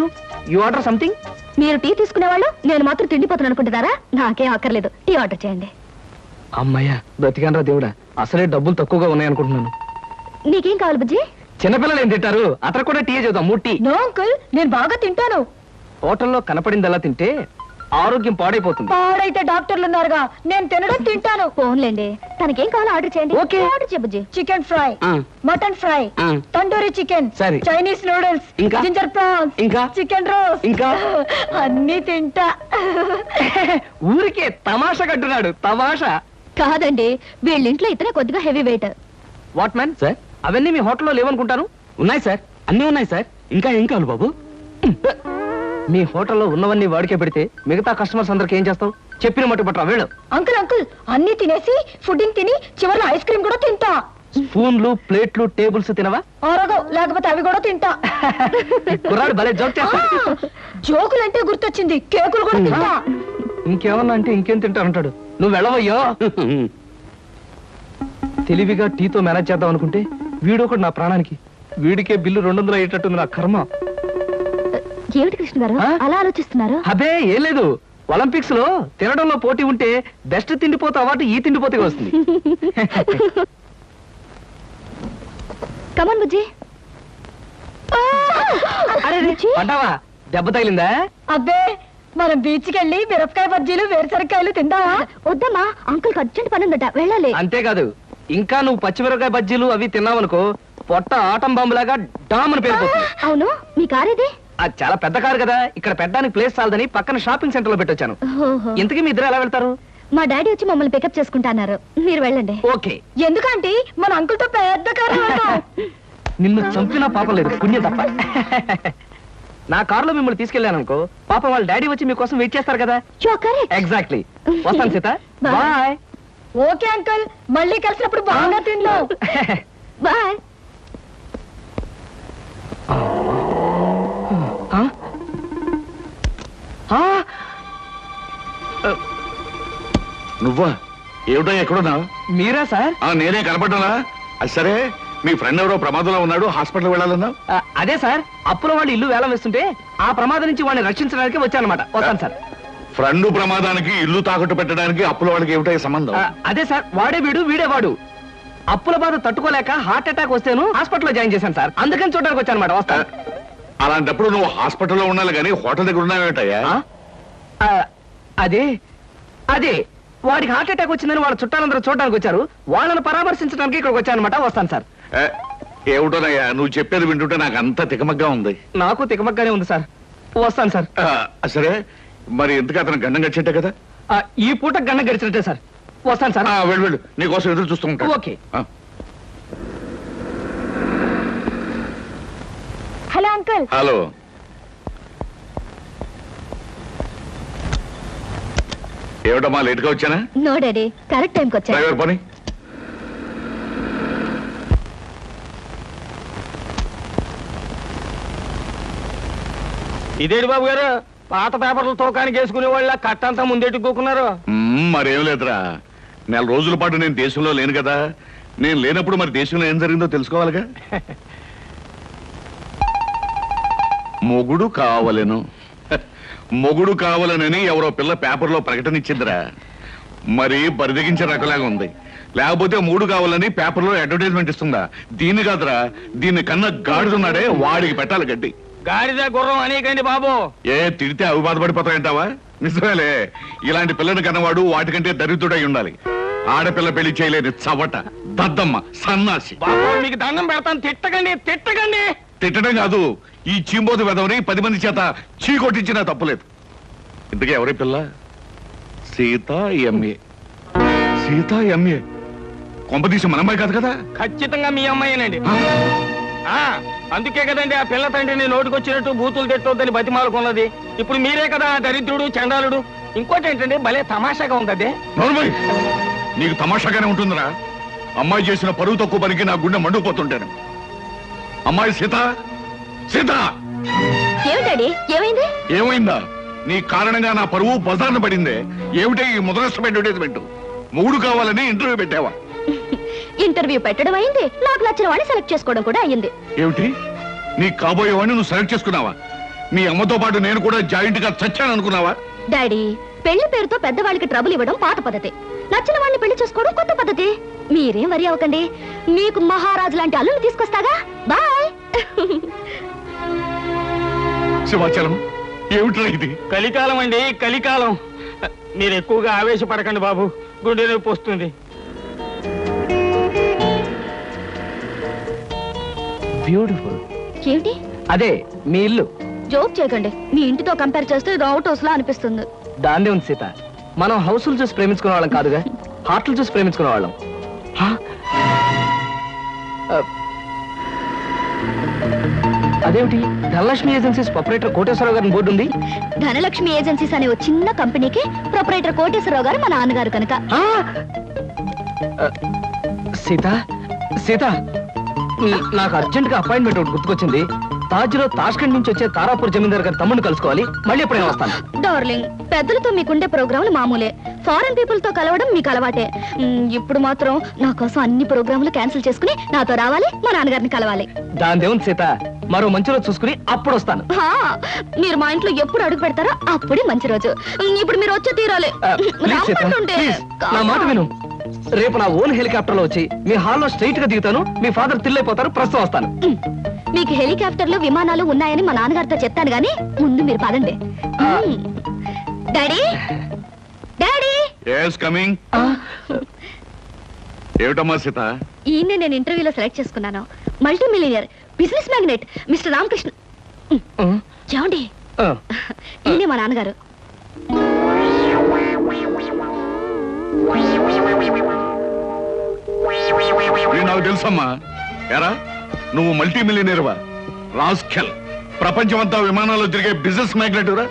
you order something? మీరు టీ తీసుకునేవాళ్ళు నేను మాత్రం తిండిపోతాను అనుకుంటున్నారా? నాకేం అక్కర్లేదు, టీ ఆర్డర్ చేయండి. అమ్మయ్యా, బ్రతికానరా దేవుడా, అసలే డబ్బులు తక్కువగా ఉన్నాయనుకుంటున్నాను. నీకేం కావాలి బుజ్జి? చిన్నపిల్లలు ఏం తింటారు, అతను కూడా టీ చేద్దాం, 3 టీ. నో అంకుల్, నేను బాగా తింటాను. హోటల్లో కనపడిందల్లా తింటే ఆరోగ్యం పాడైపోతుంది. పాడైతే డాక్టర్లు ఉన్నారుగా, నేను తినడం తింటాను. ఫోన్లేండి, తనకేం కావాలో ఆర్డర్ చేయండి. Okay. ఆర్డర్ చేయ బుజ్జి. Chicken fry, mutton fry, tandoori chicken, సరే. చైనీస్ నూడిల్స్, ఇంకా? జింజర్ ప్రాన్స్, ఇంకా? చికెన్ రోస్, ఇంకా? అన్ని తింటా. ఊరికే తమాషా కట్టున్నాడు, తమాషా. కాదండి, వీళ్ళింట్లో ఇతనే కొద్దిగా heavy weight. What man sir, అవన్నీ మీ హోటల్లో లేవనుకుంటాను. ఉన్నాయి సార్, అన్నీ ఉన్నాయి సార్. ఇంకా ఏం కావాలి బాబు? మీ హోటల్లో ఉన్నవన్నీ వాడికే పెడితే మిగతా కస్టమర్స్ అందరికి ఏం చేస్తావు? చెప్పిన మట్టు పట్టరా వెళ్ళు. అంకుల్ అంకుల్, అన్ని తినేసి ఫుడ్డింగ్ తిని చివరిలో ఐస్ క్రీమ్ కూడా తింటా. స్పూన్లు, ప్లేట్లు, టేబుల్స్ తినవా? ఆరగో, లేకపోతే అవి కూడా తింటా. కుర్రాడు భలే జోక్ చేస్తాడు. జోకులంటే గుర్తొచ్చింది, కేకులు కూడా తింటా. ఇంకేమన్నా అంటే ఇంకేం తింటానంటాడు. నువ్వు వెళ్ళవయ్యో. తెలివిగా టీతో మేనేజ్ చేద్దాం అనుకుంటే వీడొకడు నా ప్రాణానికి. వీడికే బిల్లు 200 అయ్యేటట్టుంది నా కర్మ. ఏమిటి కృష్ణ గారు ఆ? అలా ఆలోచిస్తున్నారు? అదే ఏం లేదు, ఒలింపిక్స్ లో తినడంలో పోటీ ఉంటే బెస్ట్ తిండిపోతే అవార్డు ఈ తిండిపోతే వస్తుంది. కమన్ బుజ్జి. అరే బుజ్జి? పడ్డావా? దెబ్బ తగిలిందా? అబ్బే, మనం బీచ్ కి వెళ్ళి మిరపకాయ బజ్జీలు, వేరుశనక్కాయలు తిందామా? వద్దమ్మా, అంకుల్ అర్జెంట్ పని ఉందట, వెళ్ళాలి. అంతేకాదు, ఇంకా నువ్వు పచ్చిమిరపకాయ బజ్జీలు అవి తిన్నావనుకో పొట్ట ఆటం బాంబులాగా డామ్ అని పేరుపోతుంది. అవును, మీ కారేది? అది చాలా పెద్ద కారు కదా, ఇక్కడ పెట్టడానికి ప్లేస్ చాలదని పక్కన షాపింగ్ సెంటర్ లో పెట్టొచ్చాను. ఓహో. ఇంతకీ మీ ఇద్దరు ఎలా వెళ్తారు? మా డాడీ వచ్చి మమ్మల్ని పికప్ చేసుకుంటున్నారు, మీరు వెళ్ళండి. ఓకే. ఎందుకంటే మన అంకుల్ తో పెద్ద కారు వెళ్దాం. నిన్ను చంపినా పాపం లేదు, పుణ్యం తప్ప. నా కారులో మిమ్మల్ని తీసుకెళ్ళాను అనుకో, పాపం వాళ్ళ డాడీ వచ్చి మీకోసం వెయిట్ చేస్తారు కదా. You are correct. ఎగ్జాక్ట్లీ. వస్తాను Sita. Bye. Bye. Okay uncle, మళ్ళీ కలిసినప్పుడు బాగా తిందాం. బాయ్. నువ్వా? ఏమిటో ఎక్కడున్నా? మీరా సార్? నేనే కనపడ్డానా? అది సరే, మీ ఫ్రెండ్ ఎవరో ప్రమాదంలో ఉన్నాడు, హాస్పిటల్ వెళ్ళాలన్నా? అదే సార్, అప్పుల వాళ్ళు ఇల్లు వేలం వేస్తుంటే ఆ ప్రమాదం నుంచి వాడిని రక్షించడానికి వచ్చానమాట. వస్తాను సార్. ఫ్రెండ్ ప్రమాదానికి ఇల్లు తాకట్టు పెట్టడానికి అప్పుల వాళ్ళకి ఏమిటో సంబంధం? అదే సార్, వాడే వీడు వీడే వాడు. అప్పుల బాధ తట్టుకోలేక హార్ట్ అటాక్ వస్తేను హాస్పిటల్లో జాయిన్ చేశాను సార్, అందుకని చూడడానికి వచ్చానమాట. వస్తాను. అలాంటప్పుడు నువ్వు హాస్పిటల్లో ఉండాలి కానీ హోటల్ దగ్గర ఉన్నావేటయ్యా? అదే అదే వాడికి హార్ట్ అటాక్ వచ్చిందని వాళ్ళ చుట్టాలందరూ చూడడానికి వచ్చారు, వాళ్ళని పరామర్శించడానికి ఇక్కడికి వచ్చానమాట. వస్తాను సార్. ఏమిటోనయ్యా, నువ్వు చెప్పేది వింటుంటే నాకు అంత తికమగ్గా ఉంది. నాకు తికమగ్గానే ఉంది సార్. వస్తాను సార్. సరే, మరి ఎందుకు అతను గండం గడిచేట్టే కదా? ఈ పూట గంట గడిచినట్టే సార్. వస్తాను సార్. వెళ్ళు వెళ్ళు, నీకోసం ఎదురు చూస్తూ ఉంటాను. ఓకే. Hello uncle. హలో. ఏమిటమ్మా లేట్గా వచ్చానా? నో డాడీ, కరెక్ట్ టైంకి వచ్చాను. డ్రైవర్ పని. ఇదేంటి బాబు గారు, పాత పేపర్లు తోకానికి వేసుకునే వాళ్ళ కట్టంతా ముందెట్టుకోకున్నారు. మరేం లేదురా, 4 రోజుల పాటు నేను దేశంలో లేను కదా. నేను లేనప్పుడు మరి దేశంలో ఏం జరిగిందో తెలుసుకోవాలిగా. మొగుడు కావలెను, మొగుడు కావాలనని ఎవరో పిల్ల పేపర్లో ప్రకటన ఇచ్చిందిరా. మరి బరిదగించే రకలాగా ఉంది. లేకపోతే మూడు కావాలని పేపర్లో అడ్వర్టైజ్మెంట్ ఇస్తుందా? దీన్ని కాదురా, దీన్ని కన్నా గాడిదున్నాడే వాడికి పెట్టాలి గడ్డి. గాడిద గుర్రం అనేకండి బాబు. తిడితే అవి బాధపడిపోతాయంటావా? నిజమేలే, ఇలాంటి పిల్లని కన్నవాడు వాటికంటే దరిద్రుడై ఉండాలి. ఆడపిల్ల పెళ్లి చేయలేని చవట, దద్దమ్మ, సన్నాసి. బాబు మీకు దండం పెడతాను, తిట్టకండి తిట్టకండి. తిట్టడం కాదు, ఈ చీంబోతు వెదవని 10 మంది చేత చీ కొట్టించినా తప్పులేదు. ఇంతకీ ఎవరి పిల్ల? సీతా ఎంఏ. సీతా ఎంఏ కొంపదీసి మన అమ్మాయి కాదు కదా? ఖచ్చితంగా మీ అమ్మాయినండి. అందుకే కదండి ఆ పిల్ల తండ్రిని నోటికొచ్చినట్టు బూతులు తిట్టొద్దని బతిమాలకున్నది. ఇప్పుడు మీరే కదా దరిద్రుడు, చండాలుడు. ఇంకోటి ఏంటంటే భలే తమాషాగా ఉంది అదే. నోర్మై, నీకు తమాషాగానే ఉంటుందిరా. అమ్మాయి చేసిన పరువు తక్కువ పనికి నా గుండె మండుకుపోతుంటాను. అమ్మాయి సీత, సీత! ఏమిటండి, ఏమైంది? ఏమైందా? నీ కారణంగా నా పరువు బజార్న పడిందే. ఏమిటే ఈ ముదరష్టం అడ్వర్టైజ్మెంట్? మొగుడు కావాలని ఇంటర్వ్యూ పెట్టావా? ఇంటర్వ్యూ పెట్టడం అయింది, నాకు నచ్చిన వాడిని సెలెక్ట్ చేసుకోవడం కూడా అయ్యింది. ఏమిటి నీ కాబోయేవాడిని నువ్వు సెలెక్ట్ చేసుకున్నావా? మీ అమ్మతో పాటు నేను కూడా జాయింట్ గా చచ్చాను అనుకున్నావా? డాడీ, పెళ్లి పేరుతో పెద్దవాళ్ళకి ట్రబుల్ ఇవ్వడం పాత పద్ధతి, నచ్చిన వాడిని పెళ్లి చేసుకోవడం కొత్త పద్ధతి. మీరేం వరి అవ్వకండి, మీకు మహారాజు లాంటి అల్లుని తీసుకొస్తాగా. బాయ్. శివాచలం ఏమిట్రా ఇది? కలికాలం అండి, కలికాలం. మీరు ఎక్కువగా ఆవేశపడకండి బాబు, గుండె నొప్పి వస్తుంది. బ్యూటిఫుల్. ఏంటి అదే మీ ఇల్లు. జోక్ చేయకండి, మీ ఇంటితో కంపేర్ చేస్తే ఇది అవుట్ హౌస్ లా అనిపిస్తుంది. దాన్నే ఉంది సీత, మనం హౌసులు చూసి ప్రేమించుకునే వాళ్ళం కాదుగా, హార్ట్లు చూసి ప్రేమించుకునే వాళ్ళం. అదేమిటి, ధనలక్ష్మి ఏజెన్సీస్ ప్రొపరేటర్ కోటేశ్వరరావు గారి బోర్డు ఉంది. ధనలక్ష్మి ఏజెన్సీస్ అనే ఒక చిన్న కంపెనీకి ప్రొపరేటర్ కోటేశ్వరరావు గారు మా నాన్నగారు కనుక. సీత సీత, నాకు అర్జెంట్ గా అపాయింట్మెంట్ ఒకటి గుర్తుకొచ్చింది. తాజ్లో తాష్కండ్ నుంచి వచ్చే తారాపూర్ జమీందార్ గారి తమ్ముడిని కలుసుకోవాలి. మళ్ళీ ఎప్పుడైనా వస్తాను. డార్లింగ్, పెద్దలతో మీకుండే ప్రోగ్రాములు మామూలే, ఫారెన్ పీపుల్ తో కలవడం మీకు అలవాటే. ఇప్పుడు మాత్రం నా కోసం అన్ని ప్రోగ్రాములు క్యాన్సిల్ చేసుకుని నాతో రావాలి, మా నాన్నగారిని కలవాలి. దాని దేవుని సీత, మరో మంచి రోజు చూసుకుని అప్పుడు వస్తాను. మీరు మా ఇంట్లో ఎప్పుడు అడుగు పెడతారో అప్పుడే మంచి రోజు. ఇప్పుడు మీరు వచ్చే తీరాలి. ప్లీజ్ సీత, ప్లీజ్, నా మాట విను. రేపు నా ఓన్ హెలికాప్టర్ లో వచ్చి మీ హాల్లో స్ట్రైట్ గా దిగుతాను. మీ ఫాదర్ తిల్లైపోతారు. ప్రస్తుతం వస్తాను. మీకు హెలికాప్టర్లు విమానాలు ఉన్నాయని మా నాన్నగారితో చెప్తాను గానీ ముందు మీరు పదండి. Daddy, daddy. yes coming. ఏమిటమ్మా సీత? ఈయన్నే నేను ఇంటర్వ్యూలో సెలెక్ట్ చేసుకున్నాను. Multi millionaire, business magnate mister Ramakrishna. చూడండి, ఈయనే మా నాన్నగారు. నాకు తెలుసమ్మా. ఎరా, నువ్వు మల్టీ మిలియనర్వా? రాస్కెల్, ప్రపంచమంతా విమానాల్లో తిరిగే బిజినెస్ మ్యాగ్నెట్ రా.